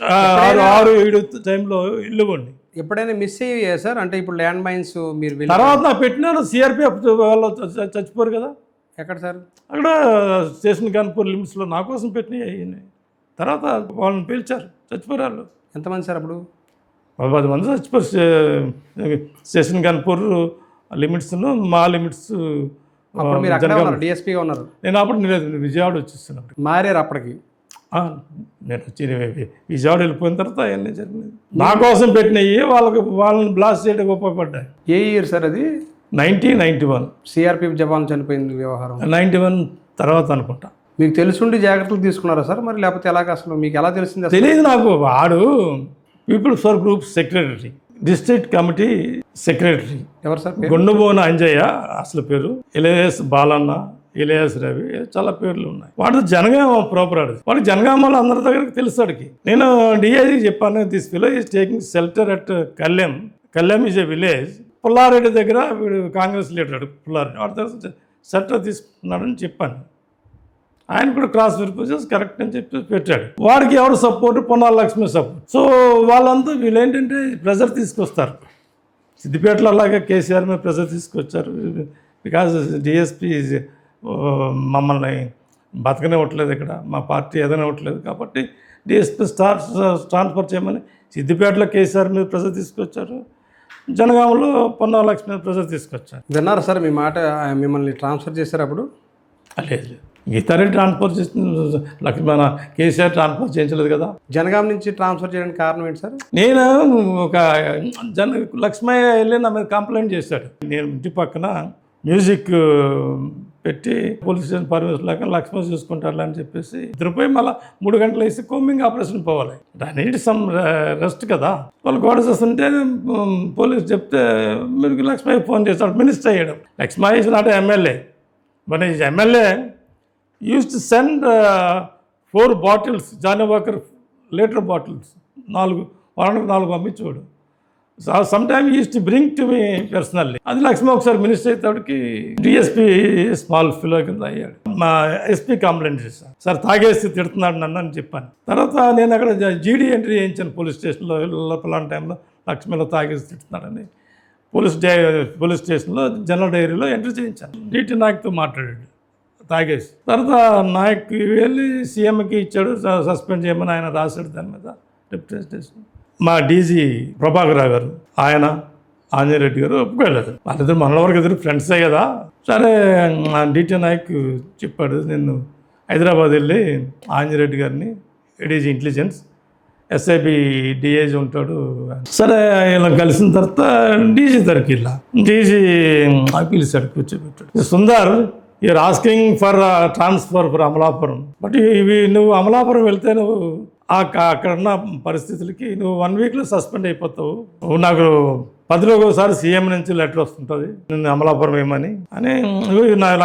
6-7 టైంలో వెళ్ళిపోండి. ఎప్పుడైనా మిస్ అయ్యాయా సార్? అంటే ఇప్పుడు ల్యాండ్ మైన్స్ మీరు తర్వాత నాకు పెట్టినారు, సిఆర్పిఎఫ్ వాళ్ళు చచ్చిపోరు కదా. ఎక్కడ సార్? అక్కడ స్టేషన్ కాన్పూర్ లిమిట్స్లో నా కోసం పెట్టినాయి. తర్వాత వాళ్ళని పిలిచారు, చచ్చిపోరు వాళ్ళు. ఎంతమంది సార్ అప్పుడు? 10 మంది చచ్చిపోరు. స్టేషన్ కాన్పూర్ లిమిట్స్ను మా లిమిట్స్. అప్పుడు మీరు అక్కడే ఉన్నారు, డిఎస్పీగా ఉన్నారు. నేను అప్పుడు విజయవాడ వచ్చేస్తున్నాను. మారారు అప్పటికి? నేను వచ్చి విజయవాడ వెళ్ళిపోయిన తర్వాత అవన్నీ జరిగినాయి. నా కోసం పెట్టినవి వాళ్ళని బ్లాస్ట్ చేయడానికి ఉపయోగపడ్డాయి. ఏ ఇయర్ సార్ అది? 1991. సిఆర్పిఎఫ్ జవాన్ చనిపోయింది వ్యవహారం 91 తర్వాత అనుకుంటా. మీకు తెలుసుండి జాగ్రత్తలు తీసుకున్నారా సార్ మరి, లేకపోతే ఎలాగ అసలు మీకు ఎలా తెలిసింది? తెలియదు నాకు. వాడు people's for group secretary, district committee secretary. ఎవరు సార్? గుండుబోన అంజయ్య అసలు పేరు, ఇలియాస్ బాలన్న, ఇలియాస్ రవి, చాలా పేర్లు ఉన్నాయి. వాడు జనగామ ప్రాపర్. వాడు జనగామలో అందరి దగ్గరికి తెలుసు. వాడికి నేను డిఐజీకి చెప్పాను, this fellow is taking shelter at Kalyan. Kalyan is a village. Pulla Reddy దగ్గర వీడు కాంగ్రెస్ లీడర్ పుల్లారెడ్డి, వాడి దగ్గర షెల్టర్ తీసుకున్నాడని చెప్పాను. ఆయన కూడా క్రాస్ వెరిఫికేషన్ కరెక్ట్ అని చెప్పి పెట్టాడు. వాడికి ఎవరు support? Ponnala Lakshmi support. So వాళ్ళంతా వీళ్ళు ఏంటంటే ప్రెజర్ తీసుకొస్తారు. సిద్దిపేటలో అలాగే కేసీఆర్ మీద ప్రెజర్ తీసుకొచ్చారు. బికాజ్ డిఎస్పీ మమ్మల్ని బతకనివ్వట్లేదు, ఇక్కడ మా పార్టీ ఎదనివ్వట్లేదు, కాబట్టి డిఎస్పీ ట్రాన్స్ఫర్ చేయమని సిద్దిపేటలో కేసీఆర్ మీద ప్రెజర్ తీసుకొచ్చారు. జనగామలో పొన్నాల లక్ష్మి మీద ప్రెజర్ తీసుకొచ్చారు. విన్నారా సార్ మీ మాట? మిమ్మల్ని ట్రాన్స్ఫర్ చేశారు అప్పుడు? లేదు, గీతారెడ్డి ట్రాన్స్ఫర్ చేసిన మన కేసీఆర్ ట్రాన్స్ఫర్ చేయించలేదు కదా. జనగాం నుంచి ట్రాన్స్ఫర్ చేయడానికి కారణం ఏంటి సార్? నేను ఒక లక్ష్మయ్య వెళ్ళి నా మీద కంప్లైంట్ చేశాడు. నేను ఇంటి పక్కన మ్యూజిక్ పెట్టి పోలీస్ స్టేషన్ పర్మిషన్ లేక లక్ష్మయ్య చూసుకుంటాడు అని చెప్పేసి ఇద్దరిపోయి మళ్ళీ 3 గంటలు వేసి కోమింగ్ ఆపరేషన్ పోవాలి. నీడ్ సమ్ రెస్ట్ కదా. వాళ్ళు గోడ చేస్తుంటే పోలీస్ చెప్తే మీరు లక్ష్మయ్య ఫోన్ చేస్తాడు. మినిస్టర్ అయ్యాడు. Lakshmaiah is not MLA, but is MLA used to send 4 bottles, Johnny Walker later bottles, 4 పంపించేవాడు. Some time use to bring to me personally. అది లక్ష్మీ ఒకసారి మినిస్టర్ అయితేకి డిఎస్పీ స్మాల్ ఫిలో కింద అయ్యాడు. మా ఎస్పీ కంప్లైంట్ చేశాను, సార్ తాగేసి తిడుతున్నాడు నన్ను అని చెప్పాను. తర్వాత నేను అక్కడ జీడీ ఎంట్రీ చేయించాను పోలీస్ స్టేషన్లో. పలానా టైంలో లక్ష్మీలో తాగేసి తిడుతున్నాడని పోలీస్ స్టేషన్లో జనరల్ డైరీలో ఎంట్రీ చేయించాను. డీటీ నాయక్తో మాట్లాడాడు తాగేసి. తర్వాత నాయక్ వెళ్ళి సీఎంకి ఇచ్చాడు, సస్పెండ్ చేయమని ఆయన రాశాడు దాని మీద రిప్రజెంటేషన్. మా డీజీ ప్రభాకర్ రావు గారు, ఆయన ఆంజనేరెడ్డి గారు ఒప్పుకోలేదు. వాళ్ళిద్దరు మన వరకు ఇద్దరు ఫ్రెండ్సే కదా. సరే డీటీ నాయక్ చెప్పాడు, నేను హైదరాబాద్ వెళ్ళి ఆంజనేరెడ్డి గారిని, డీజీ ఇంటెలిజెన్స్, ఎస్ఐబి డిఐజీ ఉంటాడు. సరే ఇలా కలిసిన తర్వాత డీజీ దగ్గరికి వెళ్ళా. డీజీ పిలిచాడు, కూర్చోబెట్టాడు. Sundar, you're asking for transfer for Amalapuram, but ఇవి నువ్వు అమలాపురం వెళ్తే నువ్వు అక్కడున్న పరిస్థితులకి నువ్వు 1 వీక్లో సస్పెండ్ అయిపోతావు. నువ్వు నాకు 10 రోజులకు ఒకసారి సీఎం నుంచి లెటర్ వస్తుంటుంది నేను అమలాపురం ఏమని అని.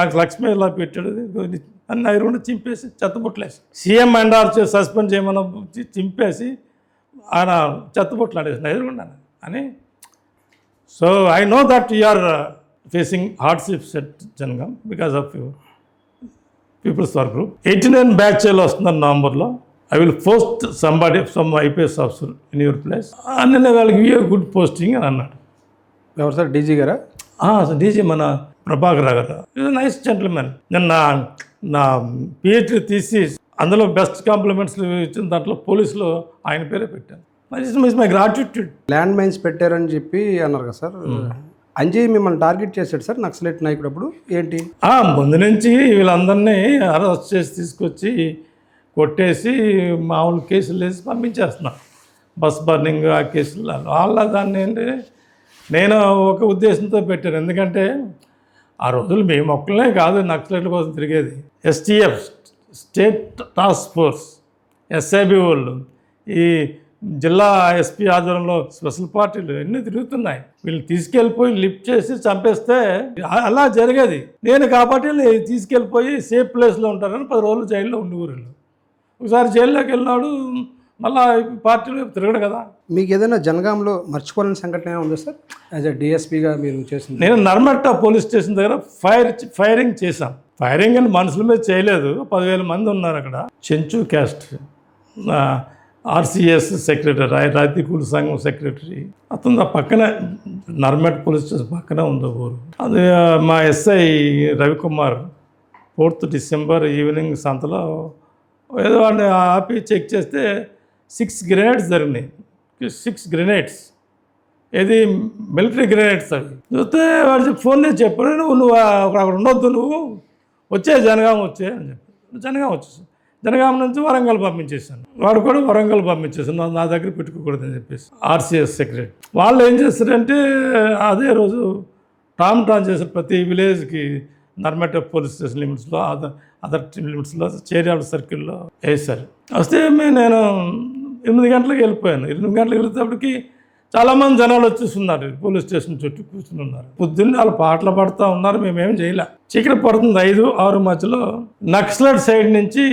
నాకు లక్ష్మి ఇలా పెట్టాడు అని నా రెండు చింపేసి చెత్తబుట్టలేసి సీఎం అండ్ సస్పెండ్ చేయమని చింపేసి ఆయన చెత్తబుట్టలాడేసి ఎదురుకున్నాను అని. So I know that you are facing hardships at Jangam because of your People's War Group. 89 batch వస్తుందని నవంబర్లో. I will post some IPS officer in your place and then I will give you a good posting అని అన్నాడు. ఎవరు sir? DG గారా? DG మన ప్రభాకర్ రావు గారు. Is a nice gentleman. నేను నా పిహెచ్డి తీసి అందులో బెస్ట్ కాంప్లిమెంట్స్ ఇచ్చిన దాంట్లో పోలీసులో ఆయన పేరే పెట్టాను. My gratitude. ల్యాండ్ మైన్స్ పెట్టారని చెప్పి అన్నారు కదా సార్. అంజయ్ మిమ్మల్ని టార్గెట్ చేశాడు సార్ నక్సలైట్ నాయకుడు అప్పుడు ఏంటి? ముందు నుంచి వీళ్ళందరినీ అరెస్ట్ చేసి తీసుకొచ్చి కొట్టేసి మామూలు కేసులు వేసి పంపించేస్తున్నారు. బస్ బర్నింగ్ ఆ కేసులు వాళ్ళ దాన్ని ఏంటి నేను ఒక ఉద్దేశంతో పెట్టాను. ఎందుకంటే ఆ రోజులు మేము ఒక్కలనే కాదు నక్సలైట్ల కోసం తిరిగేది. STF state task force, SIB వాళ్ళు, ఈ జిల్లా ఎస్పీ ఆధ్వర్యంలో స్పెషల్ పార్టీలు ఎన్ని తిరుగుతున్నాయి. వీళ్ళు తీసుకెళ్ళిపోయి లిఫ్ట్ చేసి చంపేస్తే అలా జరిగేది. నేను కాబట్టి తీసుకెళ్ళిపోయి సేఫ్ ప్లేస్లో ఉంటారని 10 రోజులు జైల్లో ఉండేవారు. ఒకసారి జైల్లోకి వెళ్ళినాడు, మళ్ళీ పార్టీలో తిరగడు కదా. మీకు ఏదైనా జనగాంలో మర్చిపోలేని సంఘటన ఏమైనా ఉందా సార్? యాజ్ అ డిఎస్పీగా మీరు చేసింది. నేను నర్మట్ట పోలీస్ స్టేషన్ దగ్గర ఫైరింగ్ చేశాం. ఫైరింగ్ అని మనుషుల మీద చేయలేదు. 10,000 మంది ఉన్నారు అక్కడ. చెంచు క్యాస్ట్, ఆర్సిఎస్ సెక్రటరీ, రైతు సంఘం సెక్రటరీ, అతను పక్కనే నర్మట్ పోలీస్ స్టేషన్ పక్కనే ఉంది ఊరు. అది మా SI Ravikumar 4th December evening సంతలో ఏదో వాడిని ఆపి చెక్ చేస్తే 6 గ్రెనేడ్స్ జరిగినాయి. 6 గ్రెనేడ్స్, ఏది మిలిటరీ గ్రెనేడ్స్ అవి. చూస్తే వాడు ఫోన్ చేసి చెప్పాడు, నువ్వు అక్కడ ఉండొద్దు, నువ్వు వచ్చే జనగాం వచ్చే అని చెప్పి జనగాం వచ్చేసి జనగాం నుంచి వరంగల్ పంపించేసాను. వాడు కూడా వరంగల్ పంపించేసాను, నా దగ్గర పెట్టుకోకూడదని చెప్పేసి. ఆర్సిఎస్ సెక్రటరీ వాళ్ళు ఏం చేస్తారంటే అదే రోజు టామ్ చేశారు. ప్రతి విలేజ్కి నర్మట పోలీస్ స్టేషన్ లిమిట్స్లో, అదర్ లిమిట్స్లో, చేర్యాల సర్కిల్లో వేశారు. వస్తే నేను 8 గంటలకు వెళ్ళిపోయాను. 8 గంటలకు వెళ్ళేటప్పటికి చాలామంది జనాలు వచ్చేస్తున్నారు. పోలీస్ స్టేషన్ చుట్టూ కూర్చుని ఉన్నారు. పొద్దున్నే వాళ్ళు పాటలు పాడుతూ ఉన్నారు, మేమేం చేయలే. చీకటి పడుతుంది. 5-6 మధ్యలో నక్సలైట్ సైడ్ నుంచి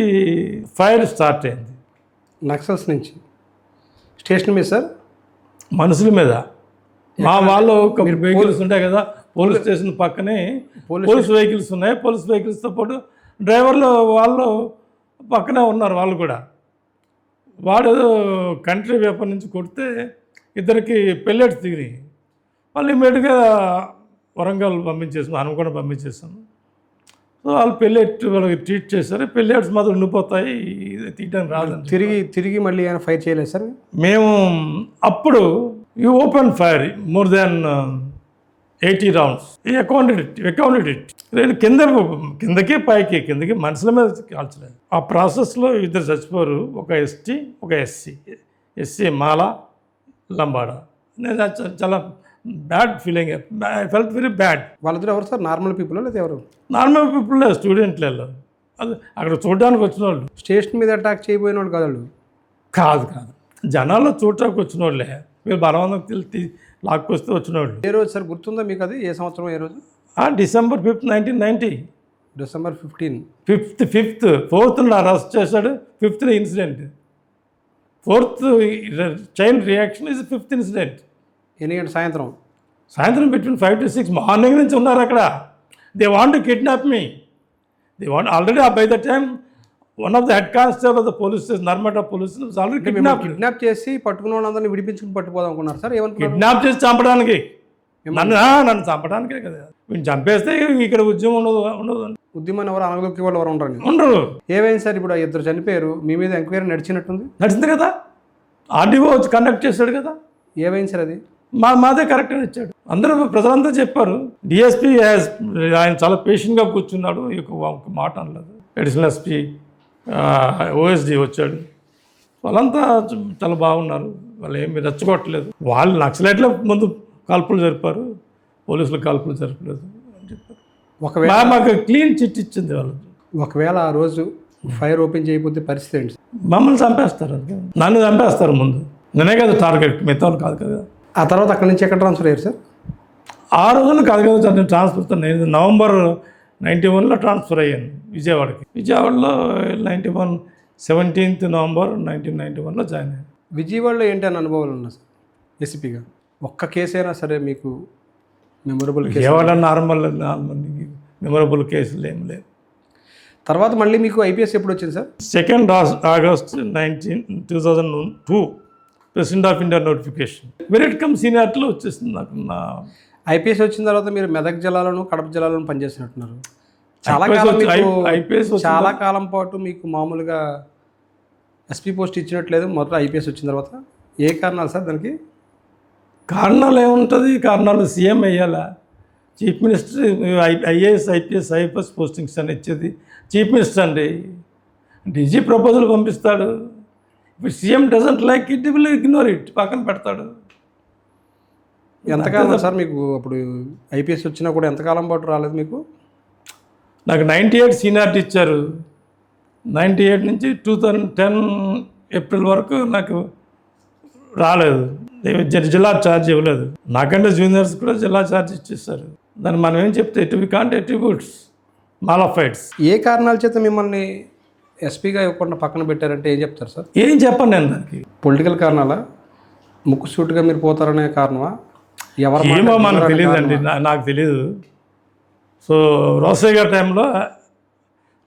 ఫైర్ స్టార్ట్ అయింది. నక్సల్స్ నుంచి స్టేషన్ మీద సార్? మనుషుల మీద. మా వాళ్ళు వెహికల్స్ ఉంటాయి కదా, పోలీస్ స్టేషన్ పక్కనే పోలీస్ వెహికల్స్ ఉన్నాయి. పోలీస్ వెహికల్స్తో పాటు డ్రైవర్లు వాళ్ళు పక్కనే ఉన్నారు. వాళ్ళు కూడా వాడు కంట్రీ వేపర్ నుంచి కొడితే ఇద్దరికి పెల్లెట్స్ దిగినాయి. వాళ్ళు ఇమ్మీడియట్గా వరంగల్ పంపించేసాను, హనుమకొండ పంపించేసాను. సో వాళ్ళు పెల్లెట్ వాళ్ళకి ట్రీట్ చేశారు. పెల్లెట్స్ మాత్రం ఉండిపోతాయి, తీయడానికి రాదని తిరిగి మళ్ళీ ఏమైనా ఫైర్ చేయలేదు సార్? మేము అప్పుడు you open fire more than 80 rounds. Accounted it. నేను కిందకి పైకి కిందకి మనుషుల మీద కాల్చలేదు. ఆ ప్రాసెస్లో 2 చచ్చిపోరు, ఒక ఎస్టీ, ఒక ఎస్సీ మాల లంబాడ. నేను చాలా bad feeling, I felt very bad. వాళ్ళిద్దరు ఎవరు సార్? నార్మల్ పీపుల్ లేదా ఎవరు? నార్మల్ పీపుల్, స్టూడెంట్లలో. అది అక్కడ చూడడానికి వచ్చిన వాళ్ళు. స్టేషన్ మీద అటాక్ చేయబోయిన వాళ్ళు కాదు. కాదు జనాల్లో చూడటానికి వచ్చిన వాళ్ళే. మీరు బలవంతం తెలిసి లాక్కొస్తే వచ్చినవాళ్ళు. ఏ రోజు సార్ గుర్తుందా మీకు? అది ఏ సంవత్సరం, ఏ రోజు? December 5th, 1990. December 15. 5th 4th arrest చేశాడు. 5th incident. 4th chain reaction is 5th incident. ఎన్ని గంటల? సాయంత్రం బిట్వీన్ 5 to 6 మార్నింగ్ నుంచి ఉన్నారు అక్కడ. They want to kidnap me. They want already by the time one of the head constable of the police station, Narmata police already kidnap చేసి పట్టుకున్న వాళ్ళందరినీ విడిపించుకుని పట్టుకోదాం అనుకున్నారు సార్? ఏమన్నా కిడ్నాప్ చేసి చంపడానికి, నన్ను చంపడానికే కదా. వీళ్ళు చంపేస్తే ఇక్కడ ఉద్యమం ఉండదు. ఉద్యమాన్ని ఎవరు అనగదొక్కే వాళ్ళు ఎవరు ఉండరు. ఏమైంది సార్? ఇప్పుడు 2 చనిపోయారు, మీ మీద ఎంక్వైరీ నడిచింది కదా. ఆర్డీఓ వచ్చి కండక్ట్ చేశాడు కదా. ఏమైంది సార్? అది మాదే కరెక్ట్ అని ఇచ్చాడు. అందరూ ప్రజలంతా చెప్పారు. డిఎస్పీ ఆయన చాలా పేషెంట్గా కూర్చున్నాడు, ఒక మాట అనలేదు. అడిషనల్ ఎస్పీ ఓఎస్డి వచ్చాడు. వాళ్ళంతా చాలా బాగున్నారు, వాళ్ళు ఏమి రెచ్చగొట్టలేదు. వాళ్ళు నక్సలైట్ల ముందు కాల్పులు జరిపారు, పోలీసులు కాల్పులు జరపలేదు అని చెప్పారు. ఒకవేళ మాకు క్లీన్ చిట్ ఇచ్చింది వాళ్ళు. ఒకవేళ ఆ రోజు ఫైర్ ఓపెన్ చేయకపోతే పరిస్థితి ఏంటి? మమ్మల్ని చంపేస్తారు, నన్ను చంపేస్తారు ముందు. నేనే కదా టార్గెట్, మిగతా కాదు కదా. ఆ తర్వాత అక్కడి నుంచి ఎక్కడ ట్రాన్స్ఫర్ అయ్యారు సార్? ఆ రోజున కాదు కదా నేను ట్రాన్స్ఫర్. నేను November 91లో ట్రాన్స్ఫర్ అయ్యాను విజయవాడకి. విజయవాడలో 17th November 1991లో జాయిన్ అయ్యాను. విజయవాడలో ఏంటి అని అనుభవాలు ఉన్నా సార్ ఏసీపీగా? ఒక్క కేసు అయినా సరే మీకు memorable case? Vijayawada normal memorable కేసులు ఏం లేవు. తర్వాత మళ్ళీ మీకు ఐపీఎస్ ఎప్పుడు వచ్చింది sir? 2nd August 2002 president of India notification. Merit cum సీనియారిటీలో వచ్చేసింది నాకు. నా ఐపీఎస్ వచ్చిన తర్వాత మీరు మెదక్ జిల్లాలోను కడప జిల్లాలోను పనిచేసినట్టున్నారు. చాలా కాలం పాటు మీకు మామూలుగా ఎస్పీ పోస్ట్ ఇచ్చినట్లేదు, మొదట ఐపీఎస్ వచ్చిన తర్వాత. ఏ కారణాలు సార్ దానికి? కారణాలు ఏముంటుంది? కారణాలు సీఎం వేయాలా, chief minister IAS IPS IPS postings అని ఇచ్చేది చీఫ్ మినిస్టర్ అండి. డీజీ ప్రపోజల్ పంపిస్తాడు. ఇప్పుడు CM doesn't like it, will ignore it, పక్కన పెడతాడు. ఎంతకాలం సార్ మీకు అప్పుడు ఐపీఎస్ వచ్చినా కూడా ఎంతకాలం పాటు రాలేదు మీకు? నాకు 98 సీనియారిటీ ఇచ్చారు. 98 నుంచి 2010 ఏప్రిల్ వరకు నాకు రాలేదు. జిల్లా ఛార్జ్ ఇవ్వలేదు. నాకంటే జూనియర్స్ కూడా జిల్లా ఛార్జ్ ఇచ్చేస్తారు. దాన్ని మనం ఏం చెప్తే వి కాంట్ అట్రిబ్యూట్స్ మాలఫైడ్స్. ఏ కారణాల చేత మిమ్మల్ని ఎస్పీగా ఇవ్వకుండా పక్కన పెట్టారంటే ఏం చెప్తారు సార్? ఏం చెప్పండి నేను దానికి. పొలిటికల్ కారణాలా? ముక్కుసూటిగా మీరు పోతారనే కారణమా? ఏమో మనకు తెలియదండి, నాకు తెలియదు. సో రోసయ్య గారి టైంలో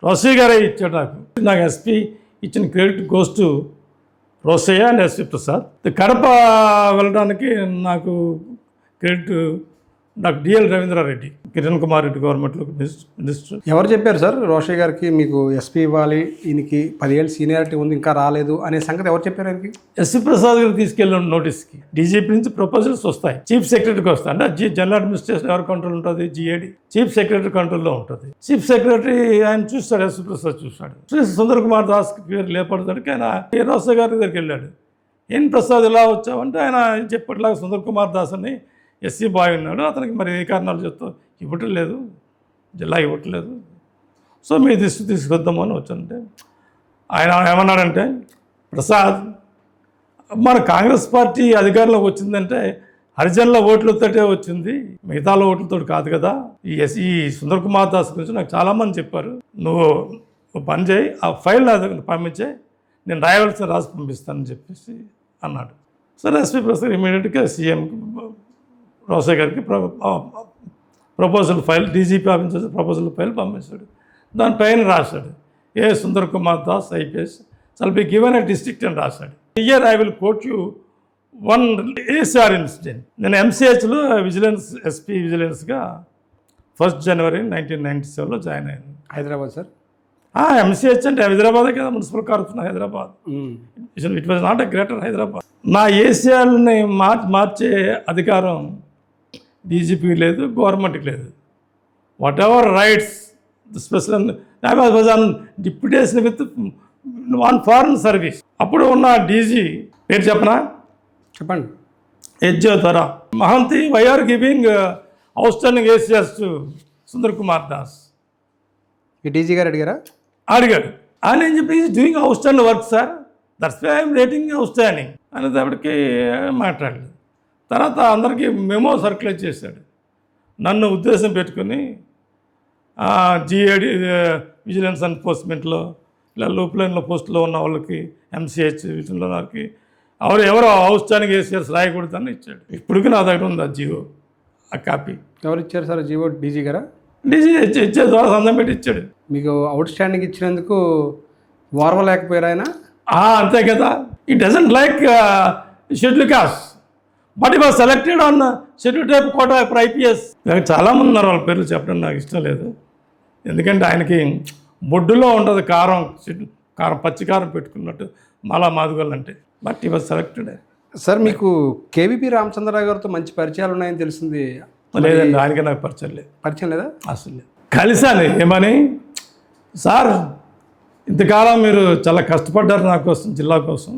రోసయ్య గారే ఇచ్చాడు నాకు ఎస్పీ ఇచ్చిన credit goes to Rosaiah and SP Prasad. Kadapa వెళ్ళడానికి నాకు క్రెడిట్ నాకు డిఎల్ రవీంద్రారెడ్డి, కిరణ్ కుమార్ రెడ్డి గవర్నమెంట్లో మినిస్టర్. ఎవరు చెప్పారు సార్ రోషయ్య గారికి మీకు ఎస్పీ ఇవ్వాలి, ఈయనకి 10 ఏళ్ళు సీనియారిటీ ఉంది ఇంకా రాలేదు అనే సంగతి ఎవరు చెప్పారు ఆయనకి? ఎస్పీ ప్రసాద్ గారు తీసుకెళ్ళిన నోటీస్కి డీజీపీ నుంచి ప్రపోజల్స్ వస్తాయి, చీఫ్ సెక్రటరీకి వస్తాయి. అంటే జనరల్ అడ్మినిస్ట్రేషన్ ఎవరి కంట్రోల్ ఉంటుంది? జిఏడి చీఫ్ సెక్రటరీ కంట్రోల్లో ఉంటుంది. చీఫ్ సెక్రటరీ ఆయన చూస్తాడు, ఎస్పీ ప్రసాద్ చూస్తాడు. సుందర్ కుమార్ దాస్కి పేరు లేపడతానికి ఆయన రోసయ్య గారి దగ్గరికి వెళ్ళాడు. ఏం ప్రసాద్ ఇలా వచ్చావంటే ఆయన చెప్పట్లాగా సుందర్ కుమార్ దాస్ అని ఎస్సీ బాయ్ ఉన్నాడు, అతనికి మరి ఏ కారణాలు చెప్తా ఇవ్వట్లేదు, జిల్లా ఇవ్వట్లేదు, సో మీ దృష్టి తీసుకొద్దాము అని వచ్చానంటే ఆయన ఏమన్నాడంటే, ప్రసాద్ మన కాంగ్రెస్ పార్టీ అధికారంలోకి వచ్చిందంటే హరిజనుల ఓట్లతోటే వచ్చింది, మిగతాల ఓట్లతో కాదు కదా. ఈ సుందర్ కుమార్ దాస్ గురించి నాకు చాలామంది చెప్పారు, నువ్వు పని చేయి, ఆ ఫైల్ నా దగ్గర పంపించే, నేను రాయవలసిన రాసి పంపిస్తానని చెప్పేసి అన్నాడు. సరే ఎస్పీ ప్రసాద్ ఇమీడియట్గా సీఎం రోసయ్య గారికి ప్రపోజల్ ఫైల్, డీజీపీ ఆఫీస్ నుంచి ప్రపోజల్ ఫైల్ పంపించాడు. దానిపైన రాశాడు, A Sundar Kumar Das IPS shall be given a district అని రాశాడు. Here I will quote you 1 ACR incident. నేను ఎంసీహెచ్లో విజిలెన్స్ ఎస్పీ విజిలెన్స్గా 1 జనవరి 1997లో జాయిన్ అయ్యాను. హైదరాబాద్ సార్? ఎంసీహెచ్ అంటే హైదరాబాదే కదా, municipal corporation Hyderabad. It was not a greater Hyderabad. నా ఏసీఆర్ని మార్చే అధికారం డీజీపీకి లేదు, గవర్నమెంట్కి లేదు. Whatever rights special was on deputation with on foreign service. అప్పుడు ఉన్న డీజీ పేరు చెప్పనా? చెప్పండి. యజ్జోతరా Mohanty why are giving outstanding ACRs to Sundar Kumar Das. ఈ డీజీ గారు అడిగారా? అడిగాడు. ఆయన ఏం చెప్పి is doing outstanding work sir, that's why I'm rating outstanding అనేటప్పటికి మాట్లాడలేదు. తర్వాత అందరికీ మెమో సర్క్యులేట్ చేశాడు. నన్ను ఉద్దేశం పెట్టుకుని జిఏడి విజిలెన్స్ ఎన్ఫోర్స్మెంట్లో ఇలా లూప్లైన్లో పోస్టులో ఉన్న వాళ్ళకి, ఎంసీహెచ్ వీటిలో వాళ్ళకి ఎవరో అవుట్ స్టాండింగ్ ఏసీఆర్స్ రాయకూడదని ఇచ్చాడు. ఇప్పటికీ నా దగ్గర ఉంది ఆ జీవో, ఆ కాపీ. ఎవరు ఇచ్చారు సార్ జీవో? డీజీ గారా? డీజీ ఇచ్చే ద్వారా సందం పెట్టి ఇచ్చాడు. మీకు అవుట్ స్టాండింగ్ ఇచ్చినందుకు వారవలేకపోయారు ఆయన? అంతే కదా. He doesn't like schedule caste, but he was selected on schedule tribe quota for IPS. చాలామంది ఉన్నారు, వాళ్ళ పేర్లు చెప్పడం నాకు ఇష్టం లేదు, ఎందుకంటే ఆయనకి బొడ్డులో ఉంటుంది కారం, పచ్చి కారం పెట్టుకున్నట్టు మాలా మాదుగల్ అంటే. But he was selected. Sir మీకు కేవీపీ రామచంద్రరావు గారితో మంచి పరిచయాలు ఉన్నాయని తెలిసింది. లేదండి, ఆయనకి నాకు పరిచయం లేదు. పరిచయం లేదా? అసలు లేదు. కలిసాను, ఏమని, సార్ ఇంతకాలం మీరు చాలా కష్టపడ్డారు నా కోసం, జిల్లా కోసం,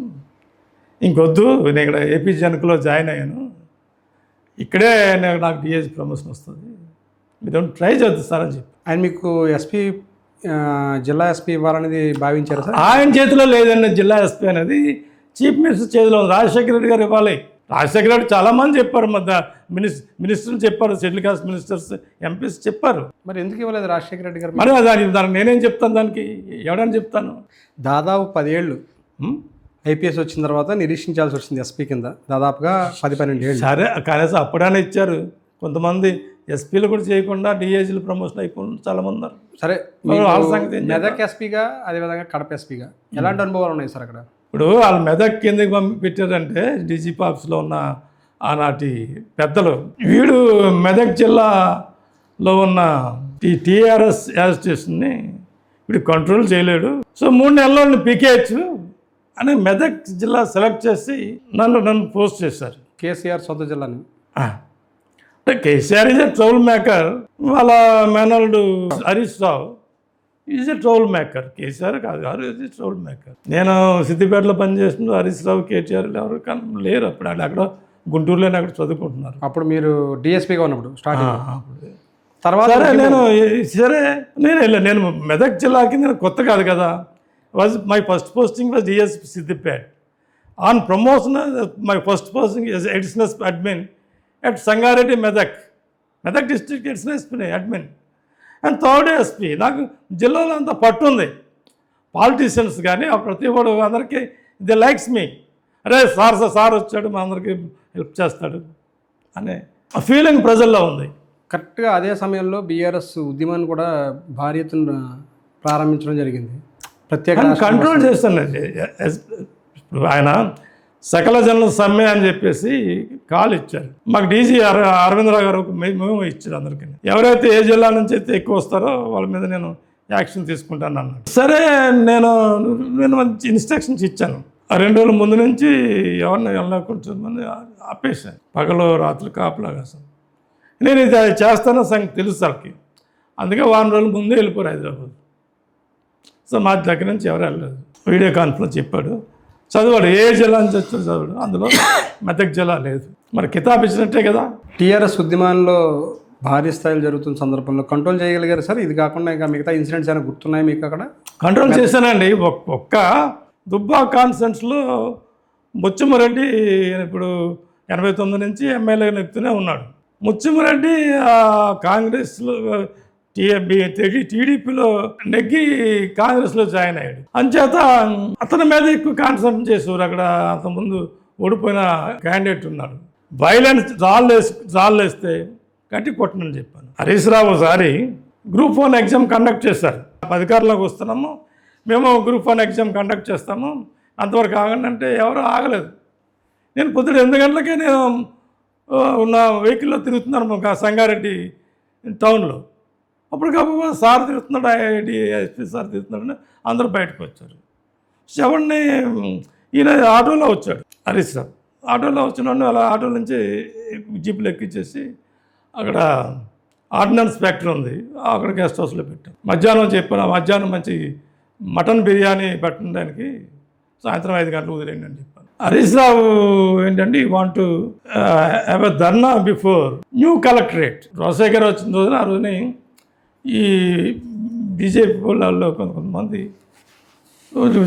ఇంకొద్దు, నేను ఇక్కడ ఏపీ జనకులో జాయిన్ అయ్యాను, ఇక్కడే నాకు డిఏజీ ప్రమోషన్ వస్తుంది, మీరు ట్రై చేద్దాం సార్ అని చెప్పి. ఆయన మీకు ఎస్పీ, జిల్లా ఎస్పీ ఇవ్వాలనేది భావించారు సార్? ఆయన చేతిలో లేదండి జిల్లా ఎస్పీ అనేది, చీఫ్ మినిస్టర్ చేతిలో ఉంది. రాజశేఖర రెడ్డి గారు ఇవ్వాలి. రాజశేఖర రెడ్డి చాలామంది చెప్పారు, మినిస్టర్లు చెప్పారు, షెడ్యూల్ కాస్ట్ మినిస్టర్స్, ఎంపీస్ చెప్పారు. మరి ఎందుకు ఇవ్వలేదు రాజశేఖర రెడ్డి గారు? మరి దానికి నేనేం చెప్తాను, దానికి ఎవడని చెప్తాను. దాదాపు 10 ఏళ్ళు ఐపీఎస్ వచ్చిన తర్వాత నిరీక్షించాల్సి వచ్చింది ఎస్పీ కింద, దాదాపుగా 10-12 ఏళ్ళు. సరే, కనీసం అప్పుడైనా ఇచ్చారు. కొంతమంది ఎస్పీలు కూడా చేయకుండా డిఏజీలు ప్రమోషన్ అయిపోయిన చాలామంది ఉన్నారు. సరే, వాళ్ళ సంగతి మెదక్ ఎస్పీగా, అదేవిధంగా కడప ఎస్పీగా ఎలాంటి అనుభవాలు ఉన్నాయి సార్ అక్కడ? ఇప్పుడు వాళ్ళు మెదక్ కిందకి పెట్టారంటే డీజీపీ ఆఫీస్లో ఉన్న ఆనాటి పెద్దలు, వీడు మెదక్ జిల్లాలో ఉన్న ఈ టీఆర్ఎస్ యాజిటేషన్ని వీడు కంట్రోల్ చేయలేడు, సో 3 నెలల్లో పీకేయచ్చు అని మెదక్ జిల్లా సెలెక్ట్ చేసి నన్ను పోస్ట్ చేశారు. కేసీఆర్ సొంత జిల్లాని. అంటే కేసీఆర్ ఈజ్ ఎ ట్రౌల్ మేకర్, వాళ్ళ మేనల్డ్ Harish Rao is a ట్రౌల్ maker. KCR కాదు, హరీష్ ఈజ్ ట్రౌల్ మేకర్. నేను సిద్దిపేటలో పనిచేస్తున్న హరీష్ రావు, కేటీఆర్ ఎవరు లేరు అప్పుడు, అక్కడ గుంటూరులోనే అక్కడ చదువుకుంటున్నారు. అప్పుడు మీరు డిఎస్పీగా ఉన్నప్పుడు స్టార్టింగ్. అప్పుడు తర్వాత సరే నేను వెళ్ళాను. నేను మెదక్ జిల్లాకి నేను కొత్త కాదు కదా. My first posting was DSP Siddipet. On promotion my first posting is additional admin at Sangareddy Medak district additional admin and third SP. నాకు జిల్లాలో అంత పట్టు ఉంది. పాలిటీషియన్స్ కానీ ఆ ప్రతి వాడు అందరికీ ది లైక్స్ మీ. అరే సార్ వచ్చాడు మా అందరికీ హెల్ప్ చేస్తాడు అనే ఫీలింగ్ ప్రజల్లో ఉంది. కరెక్ట్గా అదే సమయంలో బీఆర్ఎస్ ఉద్యమాన్ని కూడా భారీ ఎత్తున ప్రారంభించడం జరిగింది. ప్రత్యేక కంట్రోల్ చేస్తానండి. ఇప్పుడు ఆయన సకల జనుల సమ్మె అని చెప్పేసి కాల్ ఇచ్చారు. మాకు డీజీ అరవిందరావు గారు మేము ఇచ్చారు అందరికీ. ఎవరైతే ఏ జిల్లా నుంచి అయితే ఎక్కువ వస్తారో వాళ్ళ మీద నేను యాక్షన్ తీసుకుంటాను అన్నాడు. సరే నేను మంచి ఇన్స్ట్రక్షన్స్ ఇచ్చాను. 2 రోజుల ముందు నుంచి ఎవరిని కొంచెం మంది ఆపేశాను. పగలు రాత్రులు కాపలా కాసాను. నేను ఇది చేస్తానో సంగతి తెలుసు వాళ్ళకి. అందుకే 1 రోజుల ముందే వెళ్ళిపోయారు హైదరాబాద్. సో మా దగ్గర నుంచి ఎవరు వెళ్ళలేదు. వీడియో కాన్ఫరెన్స్ చెప్పాడు, చదివాడు. ఏ జిల్లా నుంచి వచ్చాడు చదివాడు. అందులో మెదక్ జిల్లా లేదు. మరి కితాబ్ ఇచ్చినట్టే కదా. టీఆర్ఎస్ ఉద్యమాల్లో భారీ స్థాయిలో జరుగుతున్న సందర్భంలో కంట్రోల్ చేయగలిగారు సార్? ఇది కాకుండా ఇంకా మిగతా ఇన్సిడెంట్స్ ఏమైనా గుర్తున్నాయి మీకు అక్కడ? కంట్రోల్ చేశానండి. ఒక్క దుబ్బా కాన్ఫరెన్స్లో ముత్యమరెడ్డి ఇప్పుడు 89 నుంచి ఎమ్మెల్యే నెక్కుతూనే ఉన్నాడు. ముత్యమరెడ్డి కాంగ్రెస్లో టీడీపీలో నెగ్గి కాంగ్రెస్లో జాయిన్ అయ్యాడు. అంచేత అతని మీద ఎక్కువ కాన్సన్ట్రేట్ చేసేవారు. అక్కడ అంతకుముందు ఓడిపోయిన క్యాండిడేట్ ఉన్నాడు. వైలెన్స్ రాళ్ళు వేస్తే గట్టి కొట్టనని చెప్పాను. హరీష్ రావు ఒకసారి గ్రూప్ 1 ఎగ్జామ్ కండక్ట్ చేశారు. అధికారంలోకి వస్తున్నాము, మేము గ్రూప్ 1 ఎగ్జామ్ కండక్ట్ చేస్తాము, అంతవరకు ఆగండి అంటే ఎవరు ఆగలేదు. నేను పొద్దున 8 గంటలకే నేను నా వెహికల్లో తిరుగుతున్నాను సంగారెడ్డి టౌన్లో. అప్పటికప్పుడు సార్ తిరుగుతున్నాడు, ఐఐటి ఎస్పీ సార్ తిరుగుతున్నాడు, అందరూ బయటకు వచ్చారు. శవణ్ణి ఈయన ఆటోలో వచ్చాడు. హరీష్ రావు ఆటోలో వచ్చిన అలా ఆటో నుంచి జీపులు ఎక్కించేసి అక్కడ ఆర్డినెన్స్ ఫ్యాక్టరీ ఉంది, అక్కడ గెస్ట్ హౌస్లో పెట్టాం. మధ్యాహ్నం చెప్పాను, మధ్యాహ్నం మంచి మటన్ బిర్యానీ పెట్టడానికి సాయంత్రం 5 గంటలకు వదిలేండి అని చెప్పాను. హరీష్ రావు ఏంటంటే ఈ want to have a dharna before new collectorate. Rajasekhar వచ్చిన రోజున ఆ రోజుని ఈ బీజేపీ వాళ్ళు కొంతమంది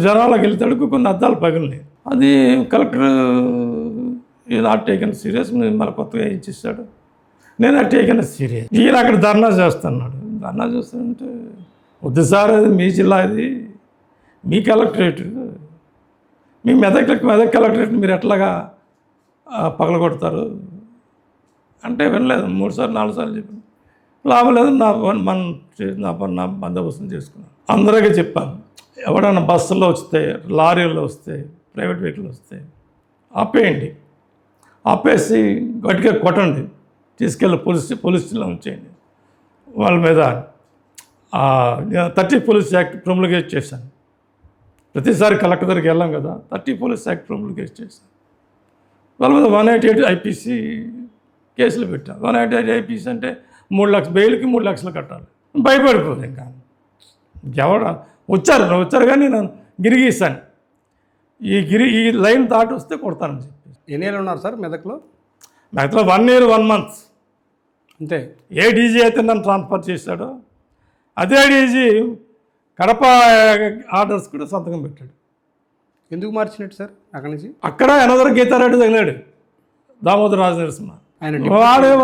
జనాలకు వెళ్తాడు, కొన్ని అద్దాలు పగిలినాయి. అది కలెక్టర్ ఈ నాట్ టేకెన్ సీరియస్, మళ్ళీ కొత్తగా ఏం చేశాడు. నేను టేకెన్ సీరియస్. ఈయన అక్కడ ధర్నా చేస్తున్నాడు. ధర్నా చేస్తానంటే వద్దు సార్, అది మీ జిల్లా, ఇది మీ కలెక్టరేట్, మీ మెదక్ కలెక్టరేట్ మీరు ఎట్లాగా పగలగొడతారు అంటే వినలేదు. 3 సార్లు 4 సార్లు చెప్పాను, లాభం లేదు. నా బందోబస్తు చేసుకున్నాను. అందరికీ చెప్పాను, ఎవడన్నా బస్సుల్లో వస్తే, లారీల్లో వస్తే, ప్రైవేట్ వెహికల్ వస్తే ఆపేయండి, ఆపేసి గట్టిగా కొట్టండి, తీసుకెళ్ళి పోలీస్ స్టేషన్లో ఉంచేయండి. వాళ్ళ మీద 30 పోలీస్ యాక్ట్ ప్రొముల్గేట్ చేశాను. ప్రతిసారి కలెక్టర్ దగ్గరికి వెళ్ళాం కదా, 30 పోలీస్ యాక్ట్ ప్రొముల్గేట్ చేశాను. వాళ్ళ మీద 188 ఐపీసీ కేసులు పెట్టాను. 188 ఐపీసీ అంటే 3 లక్షలు బెయిల్కి 3 లక్షలు కట్టాలి. భయపడిపోదు. ఇంకా ఎవరు వచ్చారు కానీ నేను గిరిగీసాను. ఈ లైన్ దాటి వస్తే కొడతానని చెప్పేసి. ఎన్ని ఏళ్ళు ఉన్నారు సార్ మెదక్లో? 1 year 1 month అంతే. ఏ డీజీ అయితే నన్ను ట్రాన్స్ఫర్ చేశాడో అదే డీజీ కడప ఆర్డర్స్ కూడా సంతకం పెట్టాడు. ఎందుకు మార్చినట్టు సార్ అక్కడి నుంచి? అక్కడ ఎనదర గీతారెడ్డి తగిలాడు, దామోదర రాజనరసింహ.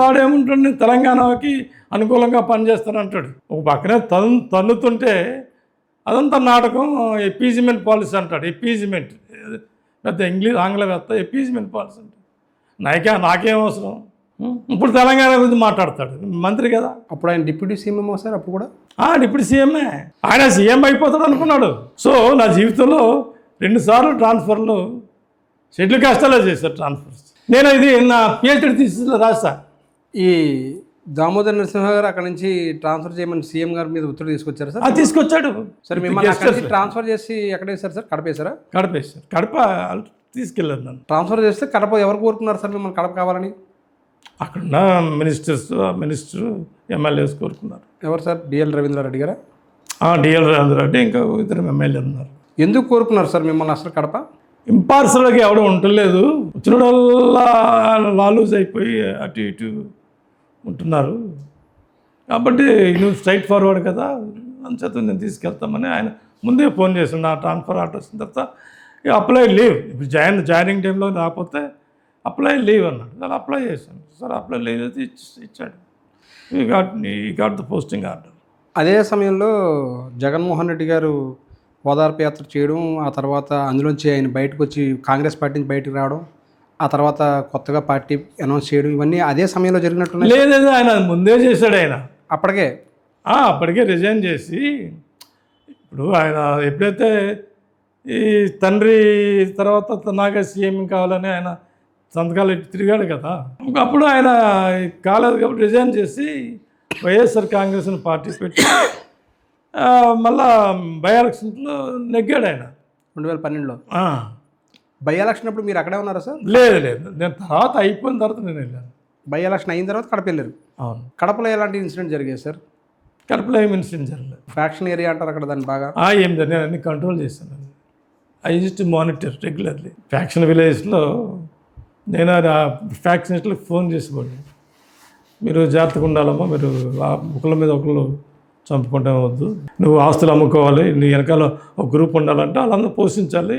వాడేముంటాడు, నేను తెలంగాణకి అనుకూలంగా పనిచేస్తానంటాడు. ఒక పక్కనే తన్నుతుంటే అదంతా నాటకం. ఎపీజిమెంట్ పాలసీ అంటాడు. ఎపీజిమెంట్ పెద్ద ఆంగ్లవేత్త. ఎపీజిమెంట్ పాలసీ అంటే నాకేం అవసరం. ఇప్పుడు తెలంగాణ గురించి మాట్లాడతాడు, మంత్రి కదా. అప్పుడు ఆయన డిప్యూటీ సీఎం సార్? అప్పుడు కూడా డిప్యూటీ సీఎంఏ. ఆయన సీఎం అయిపోతాడు అనుకున్నాడు. సో నా జీవితంలో 2 సార్లు ట్రాన్స్ఫర్లు షెడ్యూల్ కాస్టాలో చేశారు ట్రాన్స్ఫర్స్. నేను ఇది నా పిహెచ్డి థీసిస్లో రాసా. ఈ దామోదర్ నరసింహ గారు అక్కడ నుంచి ట్రాన్స్ఫర్ చేయమని సీఎం గారి మీద ఒత్తిడి తీసుకొచ్చారు సార్? తీసుకొచ్చాడు. సరే, మిమ్మల్ని ట్రాన్స్ఫర్ చేసి ఎక్కడ వేశారు సార్? కడప వేశారా? కడప వేశారు. కడప తీసుకెళ్ళారు నన్ను. ట్రాన్స్ఫర్ చేస్తే కడప ఎవరు కోరుకున్నారు సార్ మిమ్మల్ని కడప కావాలని? అక్కడున్న మినిస్టర్ ఎమ్మెల్యేస్ కోరుకున్నారు. ఎవరు సార్? డిఎల్ రవీంద్రారెడ్డి గారా? డిఎల్ రవీంద్రారెడ్డి, ఇంకా 2 ఎమ్మెల్యేలు ఉన్నారు. ఎందుకు కోరుకున్నారు సార్ మిమ్మల్ని అసలు కడప? ఇంపార్షల్గా ఎవడు ఉండలేదు, వచ్చినోడల్లా లాలూజ్ అయిపోయి అటు ఇటు ఉంటున్నారు. కాబట్టి నువ్వు స్ట్రైట్ ఫార్వర్డ్ కదా, అంచేత నేను తీసుకెళ్తామని ఆయన ముందే ఫోన్ చేశాను. నా ట్రాన్స్ఫర్ ఆర్డర్ వచ్చిన తర్వాత అప్లై లీవ్, ఇప్పుడు జాయినింగ్ టైంలో రాకపోతే అప్లై లీవ్ అన్నాడు. సార్ అప్లై చేశాను. సార్ అప్లై లీవ్ అయితే ఇచ్చాడు. ఈ గాట్ ద పోస్టింగ్ ఆర్డర్. అదే సమయంలో జగన్మోహన్ రెడ్డి గారు ఓదార్పు యాత్ర చేయడం, ఆ తర్వాత అందులోంచి ఆయన బయటకు వచ్చి కాంగ్రెస్ పార్టీ నుంచి బయటకు రావడం, ఆ తర్వాత కొత్తగా పార్టీ అనౌన్స్ చేయడం, ఇవన్నీ అదే సమయంలో జరిగినట్టున్నాయి. లేదు, ఆయన ముందే చేశాడు. ఆయన అప్పటికే రిజైన్ చేసి, ఇప్పుడు ఆయన ఎప్పుడైతే ఈ తండ్రి తర్వాత నాకే సీఎం కావాలని ఆయన సంతకాలు తిరిగాడు కదా, అప్పుడు ఆయన కాలేదు కాబట్టి రిజైన్ చేసి వైఎస్ఆర్ కాంగ్రెస్ని పార్టీ పెట్టి మళ్ళా బై ఎలక్షన్లో నెగ్గాడు ఆయన 2012లో. బై ఎలక్షన్ అప్పుడు మీరు అక్కడే ఉన్నారా సార్? లేదు, నేను తర్వాత అయిపోయిన తర్వాత నేను వెళ్ళాను. బై ఎలక్షన్ అయిన తర్వాత కడప వెళ్ళారు. అవును. కడపలో ఎలాంటి ఇన్సిడెంట్ జరిగాయి సార్? కడపలో ఏమి ఇన్సిడెంట్ జరగలేదు. ఫ్యాక్షన్ ఏరియా అంటారు అక్కడ, దాన్ని బాగా ఏం జరిగింది, నేను అన్ని కంట్రోల్ చేశాను. I use to monitor regularly. Faction విలేజ్లో నేను ఫ్యాక్షనిస్టులకు ఫోన్ చేసిపోయి, మీరు జాగ్రత్తగా ఉండాలమ్మా, మీరు ఒకళ్ళ మీద ఒకళ్ళు చంపుకుంటే వద్దు, నువ్వు ఆస్తులు అమ్ముకోవాలి, నీ వెనకాల ఒక గ్రూప్ ఉండాలంటే వాళ్ళందరూ పోషించాలి,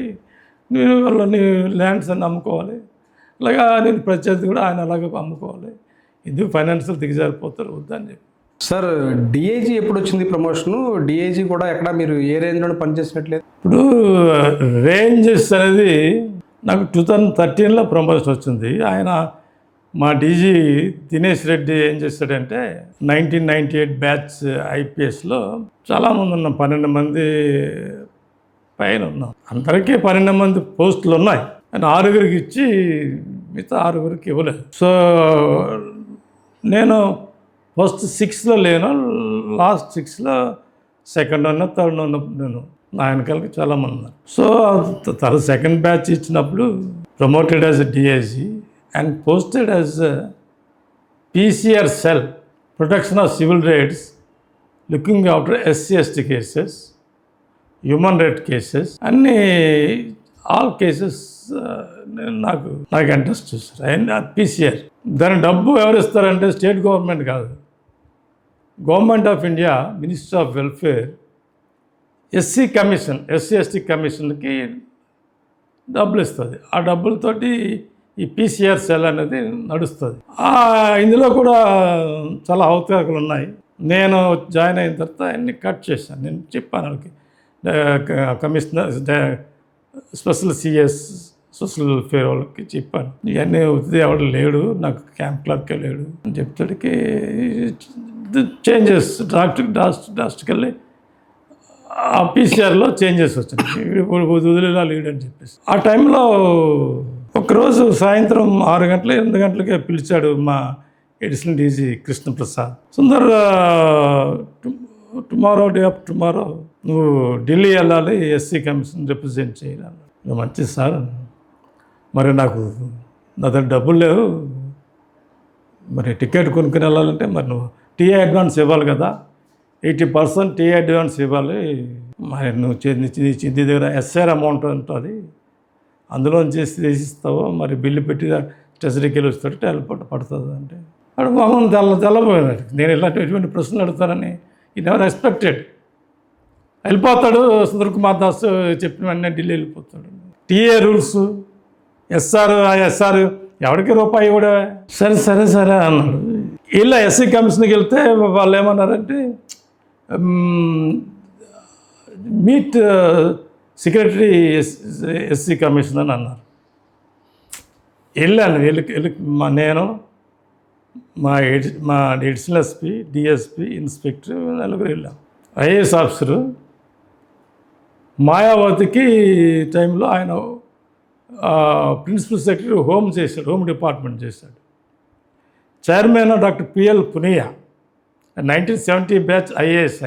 నేను వాళ్ళని ల్యాండ్స్ అన్నీ అమ్ముకోవాలి, అలాగా నేను ప్రత్యర్థి కూడా ఆయన అలాగే అమ్ముకోవాలి, ఇది ఫైనాన్షియల్ దిగజారిపోతారు, వద్దని చెప్పి. సార్ డిఐజీ ఎప్పుడు వచ్చింది ప్రమోషను? డిఐజీ కూడా ఎక్కడ మీరు ఏ రేంజ్లో పనిచేసినట్లేదు? ఇప్పుడు రేంజెస్ అనేది నాకు 2013లో ప్రమోషన్ వచ్చింది. ఆయన మా డీజీ దినేష్ రెడ్డి ఏం చేశాడంటే 1998 బ్యాచ్ ఐపీఎస్లో చాలామంది ఉన్నాం, 12 మంది పైన ఉన్నాం. అందరికీ 12 మంది పోస్టులు ఉన్నాయి. ఆయన 6గురికి ఇచ్చి మిగతా 6గురికి ఇవ్వలేదు. సో నేను ఫస్ట్ 6లో లేను, లాస్ట్ 6లో సెకండ్ ఉన్న థర్డ్ ఉన్నప్పుడు నేను నా వెనకాలకి చాలామంది ఉన్నారు. సో సెకండ్ బ్యాచ్ ఇచ్చినప్పుడు promoted as DIG and posted as PCR cell, protection of civil rights, looking after SC/ST cases, human rights cases, అన్ని ఆల్ కేసెస్ నాకు ఇంట్రెస్ట్ చూస్తారు. అండ్ PCR దాని డబ్బు ఎవరు ఇస్తారంటే స్టేట్ గవర్నమెంట్ కాదు, government of India, ministry of welfare, SC commission, SC/ST కమిషన్కి డబ్బులు ఇస్తుంది. ఆ డబ్బులతోటి ఈ PCR సెల్ అనేది నడుస్తుంది. ఇందులో కూడా చాలా అవకాశాలు ఉన్నాయి. నేను జాయిన్ అయిన తర్వాత అన్నీ కట్ చేశాను. నేను చెప్పాను వాళ్ళకి, commissioner special CS social welfare వాళ్ళకి చెప్పాను, ఇవన్నీ అవుతుంది, ఎవడు లేడు, నాకు క్యాంప్ క్లర్కే లేడు అని చెప్తాడికి చేంజెస్ డ్రాస్టిక్ వెళ్ళి ఆ PCRలో చేంజెస్ వచ్చినాయి, వదిలేలా లేడు అని చెప్పేసి. ఆ టైంలో ఒకరోజు సాయంత్రం 6 గంటలు 8 గంటలకే పిలిచాడు మా additional DG Krishnaprasad. Sundar, tomorrow day of tomorrow నువ్వు ఢిల్లీ వెళ్ళాలి, ఎస్సీ కమిషన్ రిప్రజెంట్ చేయాలి. మంచిది సార్, మరి నా దగ్గర డబ్బులు లేవు, మరి టికెట్ కొనుక్కుని వెళ్ళాలంటే మరి నువ్వు టీఏ అడ్వాన్స్ ఇవ్వాలి కదా, 80% టీఏ అడ్వాన్స్ ఇవ్వాలి, మరి నువ్వు నీ దగ్గర SR అమౌంట్ ఉంటుంది, అందులో చేసి వేసిస్తావో, మరి బిల్లు పెట్టి ట్రెజరీకి వెళ్ళి వస్తాడు వెళ్ళిపోటు పడుతుంది అంటే అడు మామూలు తెల్లబోయినాడు. నేను ఎటువంటి ప్రశ్నలు అడుగుతానని ఈ నెవర్ ఎక్స్పెక్టెడ్. వెళ్ళిపోతాడు సుందర్ కుమార్ దాస్ చెప్పిన వెంటనే ఢిల్లీ వెళ్ళిపోతాడు. టీఏ రూల్స్, SR ఎవరికి రూపాయి కూడా. సరే అన్నాడు. ఇలా ఎస్సీ కమిషన్కి వెళ్తే వాళ్ళు ఏమన్నారంటే మీట్ సెక్రటరీ ఎస్సీ కమిషన్ అని అన్నారు. వెళ్ళాను, నేను మా ఎడిషనల్ SP, DSP, ఇన్స్పెక్టర్ నలుగురు వెళ్ళాం. IAS ఆఫీసరు మాయావతికి టైంలో ఆయన ప్రిన్సిపల్ సెక్రటరీ హోమ్ డిపార్ట్మెంట్ చేశాడు. Chairman doctor PL Punia, 1970 batch IAS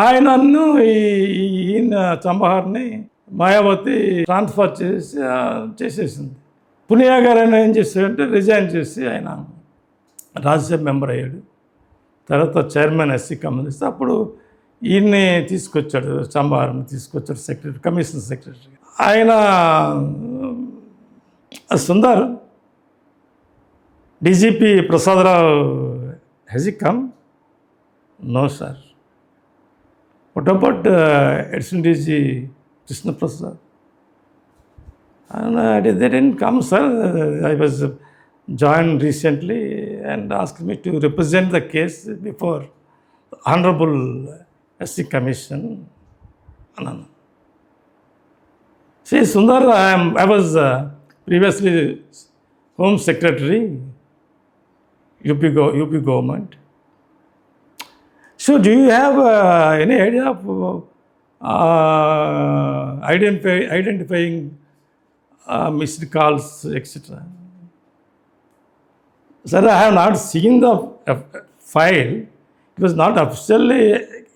ఆయనను ఈయన చంబహార్ని మాయావతి ట్రాన్స్ఫర్ చేసేసింది. పునియా గారు ఆయన ఏం చేశాడంటే రిజైన్ చేసి ఆయన రాజ్యసభ మెంబర్ అయ్యాడు. తర్వాత చైర్మన్ SC కమిషన్. అప్పుడు ఈయన్ని తీసుకొచ్చాడు, చంబారాన్ని తీసుకొచ్చాడు సెక్రటరీ, కమిషన్ సెక్రటరీ. ఆయన Sundar, DGP Prasadarao has he come? No, sir. What about additional DG Krishna Prasad? And they didn't come, sir. I was joined recently and asked me to represent the case before the Honorable SC Commission. Anand. See, Sundar, I was previously Home Secretary, UP government. So, do you have any idea of identifying missed calls, etc.? Sir, I have not seen the file. It was not officially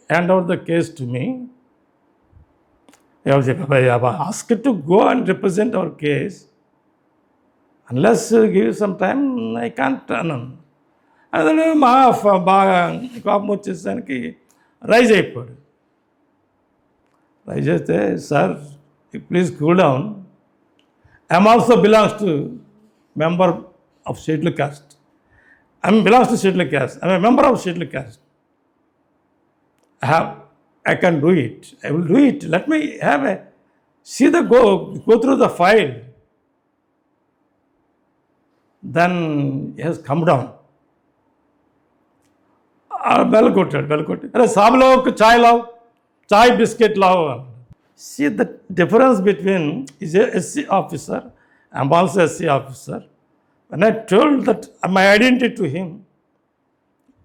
handed over the case to me. I have asked to go and represent our case. Unless you give some time, I can't. అదే బాగా కోపం వచ్చేసరికి rise అయిపోయాడు. Rise అయితే, sir please cool down. I'm also belongs to member of schedule caste. Belongs to schedule caste. I'm a member of schedule caste. I can do it. I will do it. Let me have a go through the file. Then he has come down. Bell కొట్టాడు. అరే సాబ్ లావ్ చాయ్ లావ్, చాయ్ biscuit లావ్. See the difference between is a SC officer, I'm also SC officer. When I told that my identity to him,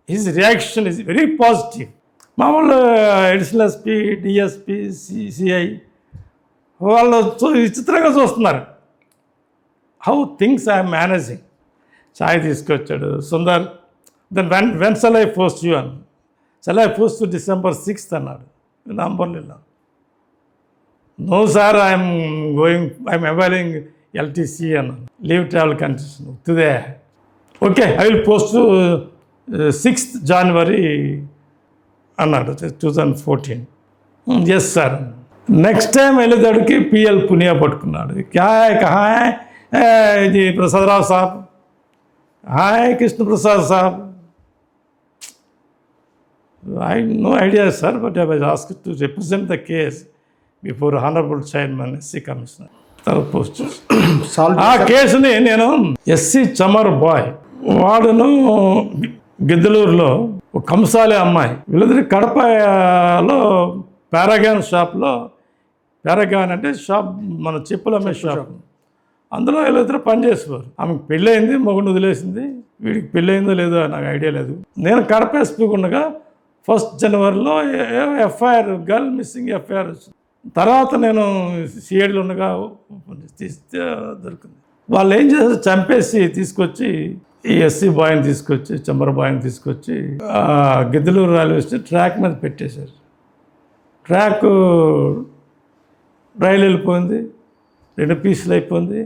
his reaction is very positive. మామూలు additional SP, DSP, CI వాళ్ళు విచిత్రంగా చూస్తున్నారు. How things I'm managing. చాయ్ తీసుకొచ్చాడు Sundar. Then when shall I post you అని. Shall I post December 6th అన్నాడు. నంబర్లో no sir, I'm availing LTC అన్నాను. లీవ్ ట్రావెల్ కండిషన్ వస్తుందే. Okay, I will post 6th January అన్నాడు 2014. Yes sir. నెక్స్ట్ టైం వెళ్ళేదాడికి PL Punia పట్టుకున్నాడు. క్యా కహా ఇది ప్రసాదరావు సాబ్, హాయ్ Krishna Prasad saab. I no idea, sir, but I was asked to represent the case before Honorable Chairman SC Commissioner. Post ఆ కేసుని నేను ఎస్సీ చమర్ బాయ్, వాడును గిద్దలూరులో ఒక కంసాలి అమ్మాయి, వీళ్ళిద్దరి కడపలో పారాగాన్ షాప్లో, పారాగాన్ అంటే షాప్ మన చెప్పులు అమ్మే షాప్, అందులో వీళ్ళిద్దరు పనిచేసేవారు. ఆమెకు పెళ్ళయింది, మొగుడు వదిలేసింది. వీడికి పెళ్ళయిందో లేదో నాకు ఐడియా లేదు. నేను కడప ఎస్పీకి ఉండగా 1st January FIR, girl missing FIR వచ్చింది. తర్వాత నేను సిఐడిలో ఉండగా తీస్తే దొరికింది. వాళ్ళు ఏం చేశారు, చంపేసి తీసుకొచ్చి ఈ ఎస్సీ బాయ్ని తీసుకొచ్చి, చంబర బాయ్ని తీసుకొచ్చి గిద్దలూరు రైల్వే స్టేషన్ ట్రాక్ మీద పెట్టేశారు. ట్రాక్ రైలు వెళ్ళిపోయింది, 2 పీసులు అయిపోయింది.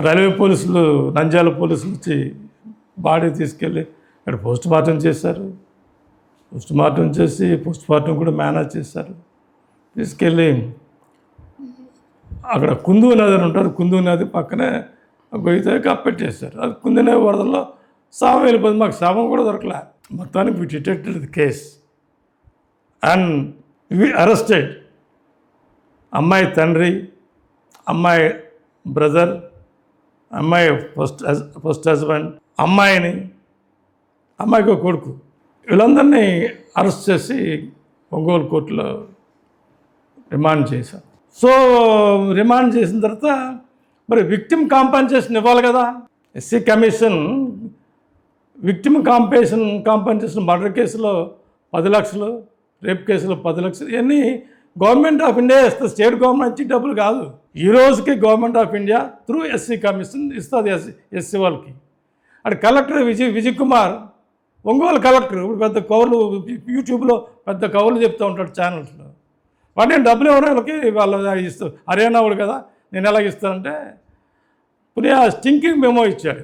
రైల్వే పోలీసులు, నంద్యాల పోలీసులు వచ్చి బాడీ తీసుకెళ్ళి అక్కడ పోస్ట్ మార్టం చేశారు. పోస్ట్ మార్టం చేసి పోస్ట్ మార్టం కూడా మేనేజ్ చేశారు. తీసుకెళ్ళి అక్కడ కుందు నది అని ఉంటారు, కుందు నది పక్కనే గొయ్యితే కప్పెట్టేశారు. అది కుందునే వరదల్లో శవం వెళ్ళిపోయింది. మాకు శవం కూడా దొరకలే. మొత్తానికి we detected the case and we arrested అమ్మాయి తండ్రి, అమ్మాయి బ్రదర్, అమ్మాయి ఫస్ట్ హస్బెండ్, అమ్మాయికి ఒక కొడుకు, వీళ్ళందరినీ అరెస్ట్ చేసి ఒంగోలు కోర్టులో రిమాండ్ చేశాం. సో రిమాండ్ చేసిన తర్వాత మరి విక్టిమ్ కాంపెన్సేషన్ ఇవ్వాలి కదా. SC commission victim compensation murder కేసులో 10 లక్షలు, రేప్ కేసులో 10 లక్షలు, ఇవన్నీ గవర్నమెంట్ ఆఫ్ ఇండియా ఇస్తుంది. స్టేట్ గవర్నమెంట్ ఇచ్చే డబ్బులు కాదు. ఈ రోజుకి government of India through SC commission ఇస్తుంది ఎస్సీ వాళ్ళకి. అక్కడ కలెక్టర్ విజయ్ కుమార్, ఒంగోలు కలెక్టర్, ఇప్పుడు పెద్ద కవులు యూట్యూబ్లో పెద్ద కవులు చెప్తూ ఉంటాడు ఛానల్స్లో. వాడు నేను డబ్బులు ఎవరో వాళ్ళకి వాళ్ళు ఇస్తాను, హర్యానా వాడు కదా, నేను ఎలాగ ఇస్తానంటే పునే స్టింకింగ్ మెమో ఇచ్చాడు.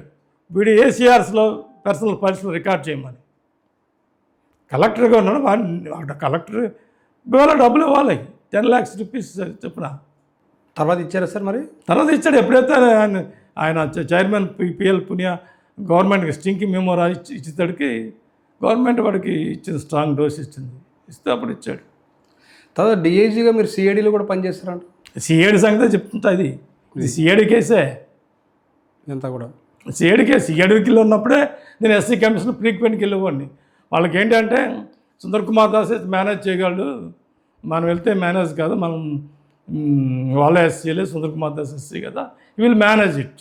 వీడి ఏసీఆర్స్లో పర్సనల్ ఫైల్స్లో రికార్డ్ చేయమని. కలెక్టర్గా ఉన్నాడు. కలెక్టర్ ఇవాళ డబ్బులు ఇవ్వాలి 10 lakhs రూపీస్ చెప్పిన తర్వాత ఇచ్చారా సార్ మరి? తర్వాత ఇచ్చాడు. ఎప్పుడైతే ఆయన చైర్మన్ పిఎల్ పునియా గవర్నమెంట్కి స్టింకి మెమో ఇచ్చేటడికి గవర్నమెంట్ వాడికి ఇచ్చింది, స్ట్రాంగ్ డోస్ ఇచ్చింది, ఇస్తే అప్పుడు ఇచ్చాడు. తర్వాత డిఐజీగా మీరు సిఐడిలో కూడా పనిచేస్తారంట. సిఐడి సంగతి చెప్తుంటా, ఇది సిఐడి కేసే. ఇదంతా కూడా సిఐడికి ఉన్నప్పుడే నేను ఎస్సీ కమిషన్ ఫ్రీక్వెంట్కి వెళ్ళేవాడిని. వాళ్ళకి ఏంటంటే సుందర్ కుమార్ దాస్ అయితే మేనేజ్ చేయగలడు, మనం వెళ్తే మేనేజ్ కాదు, మనం వాళ్ళ ఎస్సీలే, సుందర్ కుమార్ దాస్ ఎస్సీ కదా, యూ విల్ మేనేజ్ ఇట్.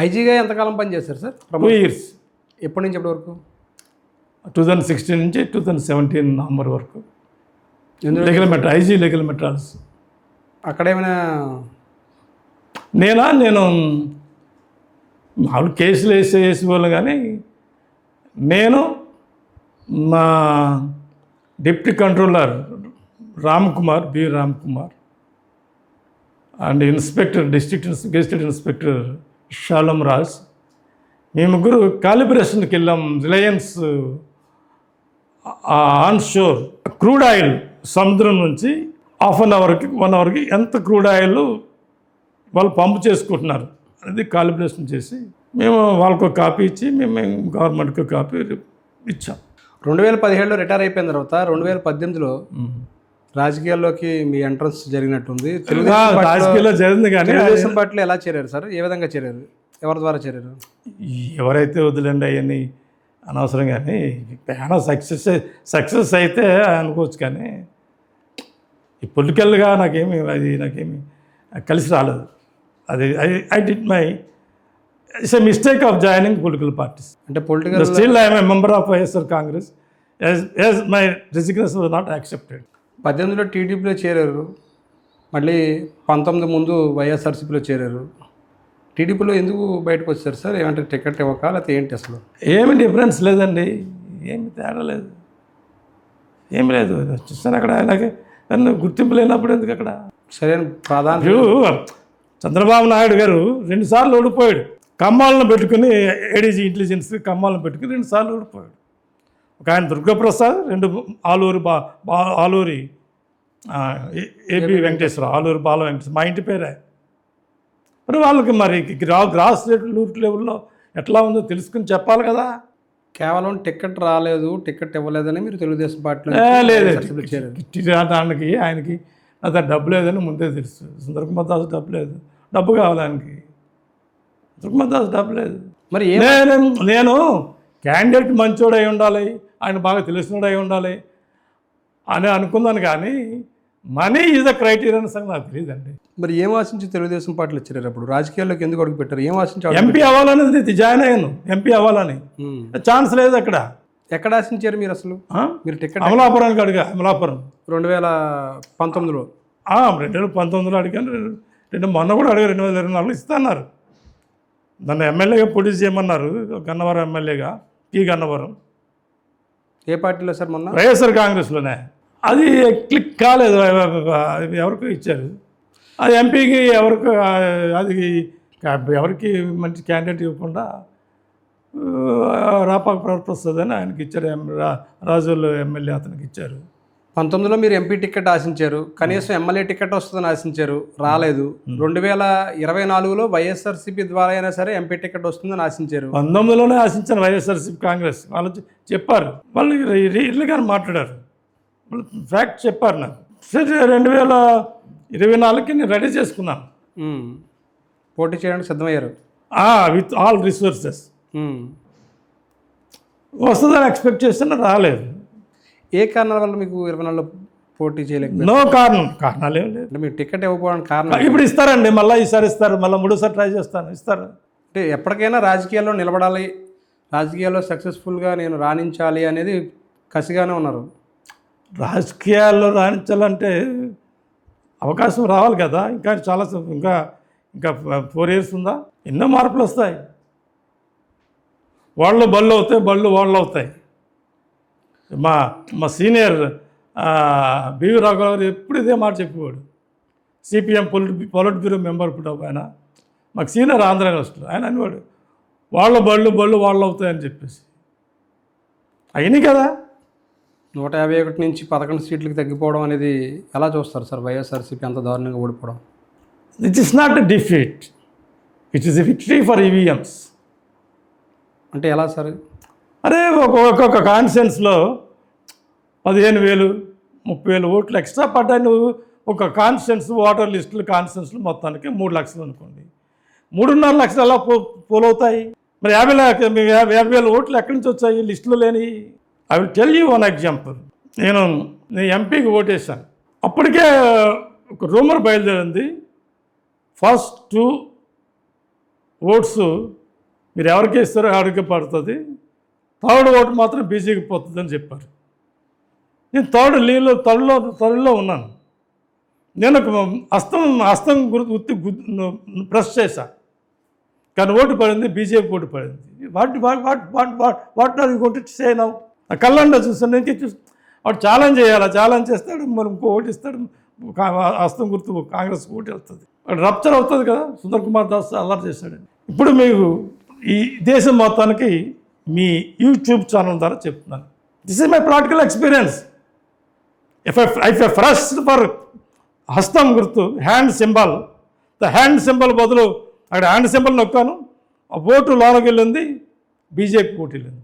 ఐజీగా ఎంతకాలం పనిచేస్తారు సార్? 2 years. ఎప్పటి నుంచి ఎప్పటి వరకు? 2016 నుంచి 2017 నవంబర్ వరకు. ఎందులో లీగల్ ఐజీ లీగల్ మెట్రాల్స్. అక్కడ ఏమైనా నేను మామూలు కేసులు వేసేవాళ్ళు, కానీ నేను మా deputy controller Ram Kumar and inspector gazetted inspector Shalam Raj, మీ ముగ్గురు కాలిబ్రేషన్కి వెళ్ళాం. Reliance onshore crude oil సముద్రం నుంచి 1 అవర్కి ఎంత క్రూడ్ ఆయిల్ వాళ్ళు పంపు చేసుకుంటున్నారు అనేది కాలిబ్రేషన్ చేసి మేము వాళ్ళకు కాపీ ఇచ్చి మేము గవర్నమెంట్కి కాపీ ఇచ్చాం. 2017లో రిటైర్ అయిపోయిన తర్వాత 2018లో రాజకీయాల్లోకి మీ ఎంట్రన్స్ జరిగినట్టుంది. రాజకీయాల్లో జరిగింది, కానీ తెలుగుదేశం పార్టీలో ఎలా చేరారు సార్? ఏ విధంగా చేరారు? ఎవరి ద్వారా చేరారు? ఎవరైతే వదిలేండి అవన్నీ అనవసరం, కానీ ఏమైనా సక్సెస్ అయితే అనుకోవచ్చు, కానీ ఈ పొలిటికల్గా నాకేమి కలిసి రాలేదు. అది I did my it's a mistake of joining political parties. అంటే political still I'm a member of YSR Congress as my resignation was not accepted. 18లో టీడీపీలో చేరారు, మళ్ళీ 19 ముందు వైఎస్ఆర్సీపీలో చేరారు. టీడీపీలో ఎందుకు బయటకు వచ్చారు సార్? ఏమంటే టికెట్ ఇవ్వక, లేకపోతే ఏంటి అసలు? ఏమి డిఫరెన్స్ లేదండి, ఏమి తేడా లేదు, ఏమి లేదు. చూస్తాను అక్కడ అలాగే నన్ను గుర్తింపు లేనప్పుడు ఎందుకు అక్కడ సరైన ప్రాధాన్యత. చంద్రబాబు నాయుడు గారు 2 సార్లు ఓడిపోయాడు. కమ్మాలను పెట్టుకుని ఏడీజీ ఇంటెలిజెన్స్ కమ్మాలను పెట్టుకుని 2 సార్లు ఓడిపోయాడు. ఒక ఆయన దుర్గాప్రసాద్, 2 ఆలూరి ఏపీ వెంకటేశ్వర, ఆలూరి బాల వెంకటేశ్వర, మా ఇంటి పేరే. మరి వాళ్ళకి మరి గ్రాస్ రూట్ లెవెల్లో ఎట్లా ఉందో తెలుసుకుని చెప్పాలి కదా. కేవలం టికెట్ రాలేదు, టికెట్ ఇవ్వలేదని మీరు తెలుగుదేశం పార్టీలో లేదు చేరారు. దానికి ఆయనకి అతను డబ్బు లేదని ముందే తెలుసు. సుందర్ కుమార్ దాస్ డబ్బు లేదు, డబ్బు కావాలి ఆయనకి. సుందర్ కుమార్ దాస్ డబ్బు లేదు. మరి నేను క్యాండిడేట్ మంచోడై ఉండాలి, ఆయన బాగా తెలిసినోడై ఉండాలి అని అనుకున్నాను, కానీ మనీ ఈజ్ ద క్రైటీరియా అని సంగతి నాకు తెలియదండి. మరి ఏం ఆశించి తెలుగుదేశం పార్టీలో వచ్చారు? అప్పుడు రాజకీయాల్లోకి ఎందుకు అడుగు పెట్టారు? ఏం ఆశించి? ఎంపీ అవ్వాలనేది జాయిన్ అయ్యాను, ఎంపీ అవ్వాలని. ఛాన్స్ లేదు అక్కడ. ఎక్కడ ఆశించారు మీరు అసలు? మీరు టికెట్ అమలాపురానికి అడిగా. అమలాపురం 2019లో 2019లో అడిగాను. మొన్న కూడా అడిగారు, 2024 ఇస్తున్నారు. నన్ను ఎమ్మెల్యేగా పోటీ చేయమన్నారు, గన్నవరం ఎమ్మెల్యేగా, గన్నవరం. ఏ పార్టీలో సార్? మొన్న వైఎస్ఆర్ కాంగ్రెస్లోనే. అది క్లిక్ కాలేదు, ఎవరికో ఇచ్చారు. అది ఎంపీకి ఎవరికి మంచి క్యాండిడేట్ ఇవ్వకుండా రాపాక ప్రవృత్తి అని ఆయనకి ఇచ్చారు. రాజోలు ఎమ్మెల్యే అతనికి ఇచ్చారు. 19లో మీరు ఎంపీ టికెట్ ఆశించారు, కనీసం ఎమ్మెల్యే టికెట్ వస్తుందని ఆశించారు, రాలేదు. 2024లో వైఎస్ఆర్సీపీ ద్వారా అయినా సరే ఎంపీ టికెట్ వస్తుందని ఆశించారు. 19లోనే ఆశించాను వైఎస్ఆర్సీపీ కాంగ్రెస్ వాళ్ళు చెప్పారు. వాళ్ళు ఇట్లుగానే మాట్లాడారు, వాళ్ళు ఫ్యాక్ట్ చెప్పారు నాకు. సరే 2024కి నేను రెడీ చేసుకున్నాను, పోటీ చేయడానికి సిద్ధమయ్యారు విత్ ఆల్ రిసోర్సెస్. వస్తుందని ఎక్స్పెక్ట్ చేస్తున్నా, రాలేదు. ఏ కారణాల వల్ల మీకు 24లో పోటీ చేయలేదు? నో కారణాలు ఏం లేదు. అంటే మీరు టికెట్ ఇవ్వకపోవడానికి కారణం? ఇప్పుడు ఇస్తారండి, మళ్ళీ ఈసారి ఇస్తారు, మళ్ళీ 3సారి ట్రై చేస్తాను, ఇస్తారు. అంటే ఎప్పటికైనా రాజకీయాల్లో నిలబడాలి, రాజకీయాల్లో సక్సెస్ఫుల్గా నేను రాణించాలి అనేది కసిగానే ఉన్నారు. రాజకీయాల్లో రాణించాలంటే అవకాశం రావాలి కదా. ఇంకా 4 years ఉందా? ఎన్నో మార్పులు వస్తాయి. వాళ్ళు బళ్ళు అవుతాయి, బళ్ళు వాళ్ళు అవుతాయి. మా సీనియర్ బివి రాఘవ గారు ఎప్పుడు ఇదే మాట చెప్పేవాడు. సిపిఎం పొలిట్ బ్యూరో మెంబర్ ఇప్పుడు ఆయన, మాకు సీనియర్ ఆంధ్ర యూనివర్సిటీలో. ఆయన అనేవాడు, వాళ్ళ బళ్ళు వాళ్ళు అవుతాయని చెప్పేసి. అయినాయి కదా. 151 నుంచి 11 సీట్లకు తగ్గిపోవడం అనేది ఎలా చూస్తారు సార్? వైఎస్ఆర్సీపీ అంత దారుణంగా ఓడిపోవడం. It is not a defeat, it is a victory for EVMs. అంటే ఎలా సార్? అరే ఒక్కొక్క కాన్స్టిట్యున్సీలో 15,000 30,000 ఓట్లు ఎక్స్ట్రా పడ్డాయి. నువ్వు ఒక కాన్స్టిట్యున్సీ ఓటర్ లిస్టులు కాన్స్టిట్యున్సీలు మొత్తానికి 3 లక్షలు అనుకోండి, 3.5 లక్షలు ఎలా పోలవుతాయి? మరి 50,000 ఓట్లు ఎక్కడి నుంచి వచ్చాయి లిస్టులో లేని? I will tell you one example. నేను ఎంపీకి ఓటేశాను. అప్పటికే ఒక రూమర్ బయలుదేరింది, ఫస్ట్ 2 ఓట్స్ మీరు ఎవరికి ఇస్తారో ఆడికి పడుతుంది, 3rd ఓటు మాత్రం బీజేపీకి పోతుంది అని చెప్పారు. నేను థర్డ్లో ఉన్నాను. నేను ఒక హస్తం గుర్తు ప్రెస్ చేశా, కానీ ఓటు పడింది బీజేపీ ఓటు పడింది. What are you going to say now? ఆ కళ్ళండా చూస్తాను, నేను వాడు ఛాలెంజ్ చేస్తాడు, మరి ఇంకో ఓటు ఇస్తాడు, హస్తం గుర్తు కాంగ్రెస్ ఓటు వెళ్తుంది, వాడు రప్చర్ అవుతుంది కదా. సుందర్ కుమార్ దాస్ అల్లరి చేశాడు. ఇప్పుడు మీకు ఈ దేశం మొత్తానికి మీ యూట్యూబ్ ఛానల్ ద్వారా చెప్తున్నాను, this is my practical experience. If I first for హస్తం గుర్తు hand symbol, the hand symbol బదులు అక్కడ హ్యాండ్ సింబల్ నొక్కాను, ఆ ఓటు లోనకి వెళ్ళింది, బీజేపీ ఓటు వెళ్ళింది.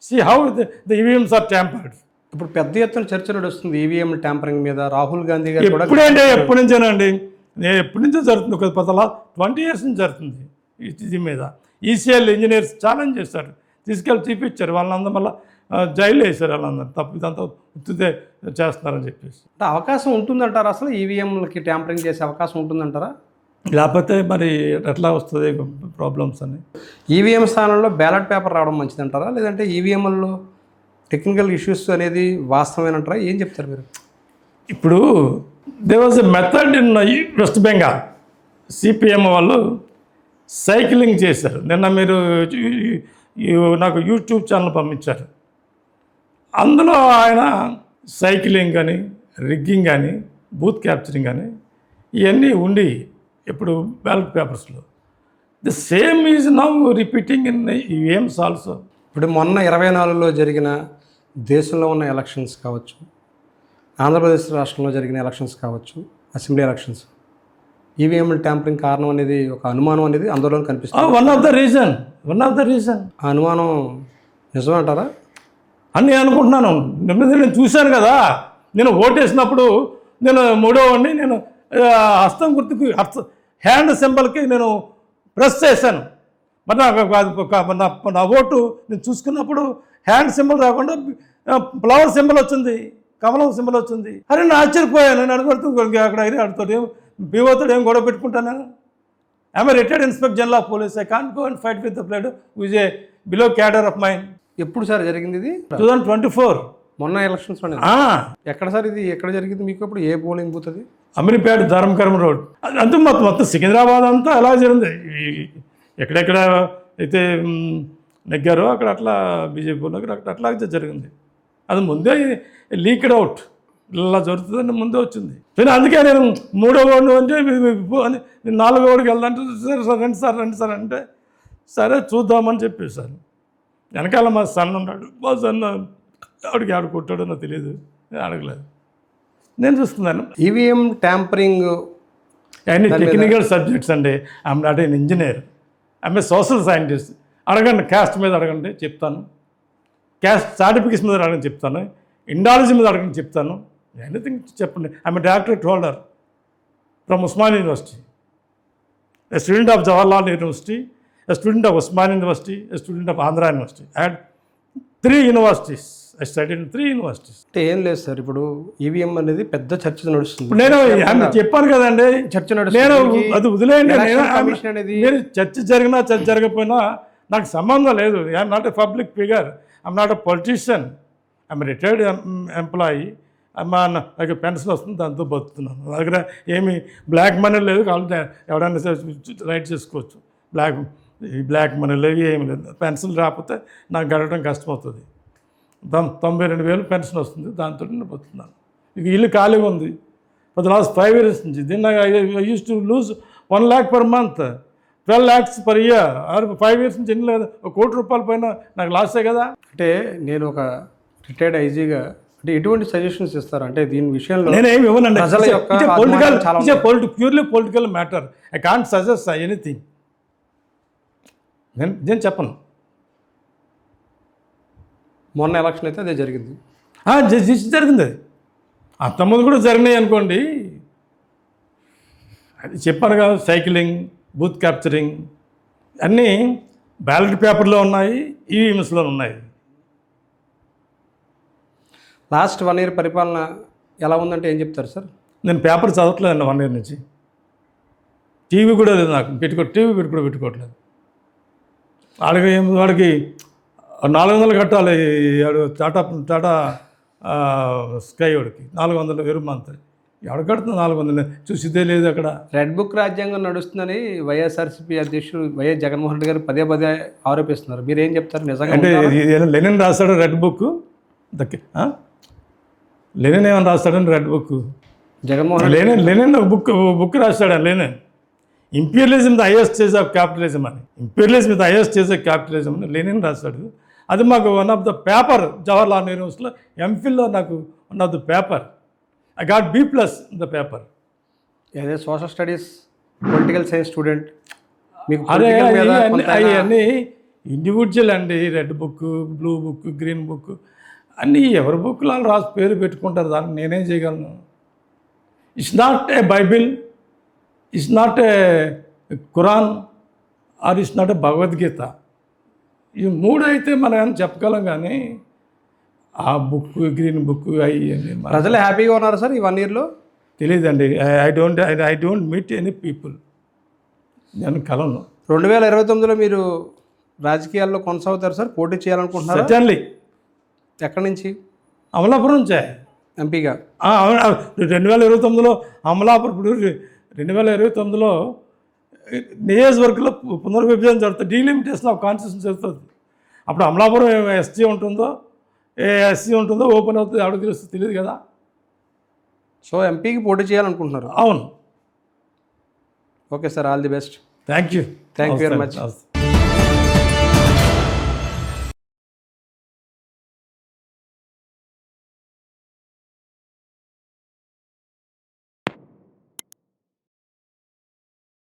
See how the EVMs are tampered. ఇప్పుడు పెద్ద ఎత్తున చర్చ నడుస్తుంది ఈవీఎం ట్యాంపరింగ్ మీద. రాహుల్ గాంధీ గారు కూడా ఎప్పటి నుంచేనండి, నేను ఎప్పటి నుంచో జరుగుతుంది, ఒక 20 years నుంచి జరుగుతుంది ఇది మీద. ఈసీఎల్ ఇంజనీర్స్ ఛాలెంజ్ చేశారు, తీసుకెళ్ళి చూపించారు, వాళ్ళందరూ మళ్ళీ జైలు వేశారు, వాళ్ళందరూ తప్పు ఇదంతా ఉత్తిదే చేస్తున్నారని చెప్పేసి. అంటే అవకాశం ఉంటుందంటారా అసలు? ఈవీఎంలకి ట్యాంపరింగ్ చేసే అవకాశం ఉంటుందంటారా? లేకపోతే మరి ఎట్లా వస్తుంది ప్రాబ్లమ్స్ అని? ఈవీఎం స్థానంలో బ్యాలెట్ పేపర్ రావడం మంచిదంటారా, లేదంటే ఈవీఎంలలో టెక్నికల్ ఇష్యూస్ అనేది వాస్తవమేనంటారా? ఏం చెప్తారు మీరు? ఇప్పుడు they was a method in west Bengal. CPM వాళ్ళు సైక్లింగ్ చేశారు. నిన్న మీరు నాకు యూట్యూబ్ ఛానల్ పంపించారు, అందులో ఆయన సైక్లింగ్ అని, రిగ్గింగ్ అని, బూత్ క్యాప్చరింగ్ అని ఇవన్నీ ఉండి ఇప్పుడు బ్యాలెట్ పేపర్స్లో the same is now repeating in EVMs also. ఇప్పుడు మొన్న 24లో జరిగిన దేశంలో ఉన్న ఎలక్షన్స్ కావచ్చు, ఆంధ్రప్రదేశ్ రాష్ట్రంలో జరిగిన ఎలక్షన్స్ కావచ్చు, అసెంబ్లీ ఎలక్షన్స్, ఈవీఎం ట్యాంపరింగ్ కారణం అనేది ఒక అనుమానం అనేది అందులో కనిపిస్తుంది. One of the reason. ఆ అనుమానం నిజమంటారా అని నేను అనుకుంటున్నాను. నేను చూశాను కదా, నేను ఓటేసినప్పుడు నేను 3వ వాడిని, నేను హస్తం గుర్తుకు హ్యాండ్ సింబల్కి నేను ప్రెస్ చేశాను. మరి నా ఓటు నేను చూసుకున్నప్పుడు హ్యాండ్ సింబల్ రాకుండా ఫ్లవర్ సింబల్ వచ్చింది, కమలం సింబల్ వచ్చింది. అరే నేను ఆశ్చర్యపోయాను. నేను అడుగుతూ అక్కడ అడుగుతాడు, బీఓతో ఏం గొడవ పెట్టుకుంటాను? I'm retired inspector general of police, I can't go and fight with the played who is a below cadre of mine. ఎప్పుడు సార్ జరిగింది ఇది? 2024 మొన్న ఎలక్షన్స్. ఎక్కడ సార్ ఇది? ఎక్కడ జరిగింది మీకు? ఇప్పుడు ఏ పోలింగ్ బూత్ అది? అమీర్పేట ధర్మకరం రోడ్. అంతా మొత్తం సికింద్రాబాద్ అంతా అలా జరిగింది. ఎక్కడెక్కడ అయితే నెగ్గారో అక్కడ అట్లా బీజేపీ వాళ్ళకి అట్లా జరిగింది. అది ముందే లీక్డ్ అవుట్, ఇలా జరుగుతుందని ముందే వచ్చింది. కానీ అందుకే నేను 3వ వార్డు అంటే 4వ వార్డుకి వెళ్దాంటే రండి సార్ అంటే సరే చూద్దామని చెప్పేశాను. వెనకాల మా సన్ ఉన్నాడు, మా సన్న ఆడికి ఆడు కొట్టాడో నాకు తెలియదు, అడగలేదు. నేను చూస్తున్నాను ఈవీఎం ట్యాంపరింగ్ అన్ని టెక్నికల్ సబ్జెక్ట్స్ అండి. I'm not an engineer, I'm a social scientist. అడగండి, క్యాస్ట్ మీద అడగండి చెప్తాను, క్యాస్ట్ సర్టిఫికేట్స్ మీద అడగండి చెప్తాను, ఇండాలజీ మీద అడగండి చెప్తాను, ఎనీథింగ్ చెప్పండి. I'm a doctorate holder from Osman university, a student of Jawaharlal University, a student of Osman University, a student of Andhra University. I had 3 universities. I studied in 3 universities. అంటే ఏం లేదు సార్, ఇప్పుడు EVM అనేది పెద్ద చర్చ నడుస్తుంది. నేను చెప్పాను కదండి, చర్చ నడుస్తుంది. నేను అది వదిలేయండి. కమిషన్ అనేది మీరు చర్చ జరిగినా చర్చ జరగకపోయినా నాకు సంబంధం లేదు. I'm not a public figure, I'm not a politician, I'm retired employee. నాకు పెన్షన్ వస్తుంది, దాంతో బతుకుతున్నాను. నా దగ్గర ఏమి బ్లాక్ మనీ లేదు, కాబట్టి ఎవరైనా రైట్ చేసుకోవచ్చు. బ్లాక్ మనీ లేవు, ఏమి లేదు. పెన్షన్ రాకపోతే నాకు గడవడం కష్టమవుతుంది. 92,000 పెన్షన్ వస్తుంది, దాంతో నేను బతుకుతున్నాను. ఇక ఇల్లు ఖాళీగా ఉంది ఫర్ ద లాస్ట్ 5 years నుంచి. దీన్ని I use to lose 1 lakh per month, 12 lakhs per year. 5 years నుంచి ఎన్ని లేదు, ₹1 కోటి పైన నాకు లాసే కదా. అంటే నేను ఒక రిటైర్డ్ ఐజీగా అంటే ఎటువంటి సజెషన్స్ ఇస్తారు అంటే దీని విషయంలో నేనేమి ఇవ్వనండి. ప్రజల యొక్క పొలిటికల్ అనుమానాలు చాలా purely political matter. I can't suggest anything. నేను చెప్పను. మొన్న ఎలక్షన్ అయితే అదే జరిగింది. జరిగింది. అది అంతకుముందు కూడా జరిగినాయి అనుకోండి. అది చెప్పాను కదా, సైక్లింగ్, బూత్ క్యాప్చరింగ్ అన్నీ బ్యాలెట్ పేపర్లో ఉన్నాయి, ఈవీఎంస్లో ఉన్నాయి. లాస్ట్ 1 year పరిపాలన ఎలా ఉందంటే ఏం చెప్తారు సార్? నేను పేపర్ చదవట్లేదండి 1 year నుంచి. టీవీ కూడా లేదు నాకు, టీవీ కూడా పెట్టుకోవట్లేదు. వాడికి 400 కట్టాలి. టాటా స్కై వాడికి 400 వెరు మంత్. ఎవడ కడుతుంది 400? చూసిదే లేదు అక్కడ. రెడ్ బుక్ రాజ్యాంగం నడుస్తుందని వైఎస్ఆర్సీపీ అధ్యక్షుడు వైఎస్ జగన్మోహన్ రెడ్డి గారు పదే పదే ఆరోపిస్తున్నారు. మీరు ఏం చెప్తారు? నిజంగా అంటే లెనిన్ రాస్తాడు రెడ్ బుక్. లెనిన్ ఏమైనా రాస్తాడని red book? Jaganmohan Lenin book రాస్తాడు. Lenin imperialism the highest stage of capitalism అని, imperialism the highest stage of capitalism అని లెనిన్ రాస్తాడు. అది మాకు one of the paper Jawaharlal యూనివర్సిటీలో ఎంఫిల్లో నాకు one of the paper. I got B+ in the paper. ఏదే social studies political science student మీకు అదే political మీద కొంత అవన్నీ ఇండివిజువల్ అండి. Red book, blue book, green book అన్నీ ఎవరి బుక్లో రాసి పేరు పెట్టుకుంటారు. దానికి నేనేం చేయగలను? It's not a Bible, it's not a Quran, or it's not a Bhagavad Gita. ఈ 3 అయితే మనం ఏమైనా చెప్పగలం, కానీ ఆ బుక్, గ్రీన్ బుక్ అవి ప్రజలు హ్యాపీగా ఉన్నారు సార్ ఈ 1 yearలో? తెలియదండి. I don't meet any people. నేను కలను. 2029లో మీరు రాజకీయాల్లో కొనసాగుతారు సార్? పోటీ చేయాలనుకుంటున్నారు? సర్టన్లీ. ఎక్కడి నుంచి? అమలాపురం నుంచే ఎంపీగా. 2029లో అమలాపురం. ఇప్పుడు 2029లో నియోజకవర్గంలో పునర్విభజన జరుగుతుంది, డీలిమిటేషన్ ఆఫ్ కాన్స్టిట్యూషన్ జరుగుతుంది. అప్పుడు అమలాపురం ఎస్టీ ఉంటుందో, ఎస్సీ ఉంటుందో, ఓపెన్ అవుతుందో ఎవరికి తెలుస్తుంది? తెలియదు కదా. సో ఎంపీకి పోటీ చేయాలనుకుంటున్నారు? అవును. Okay sir, all the best. Thank you very much.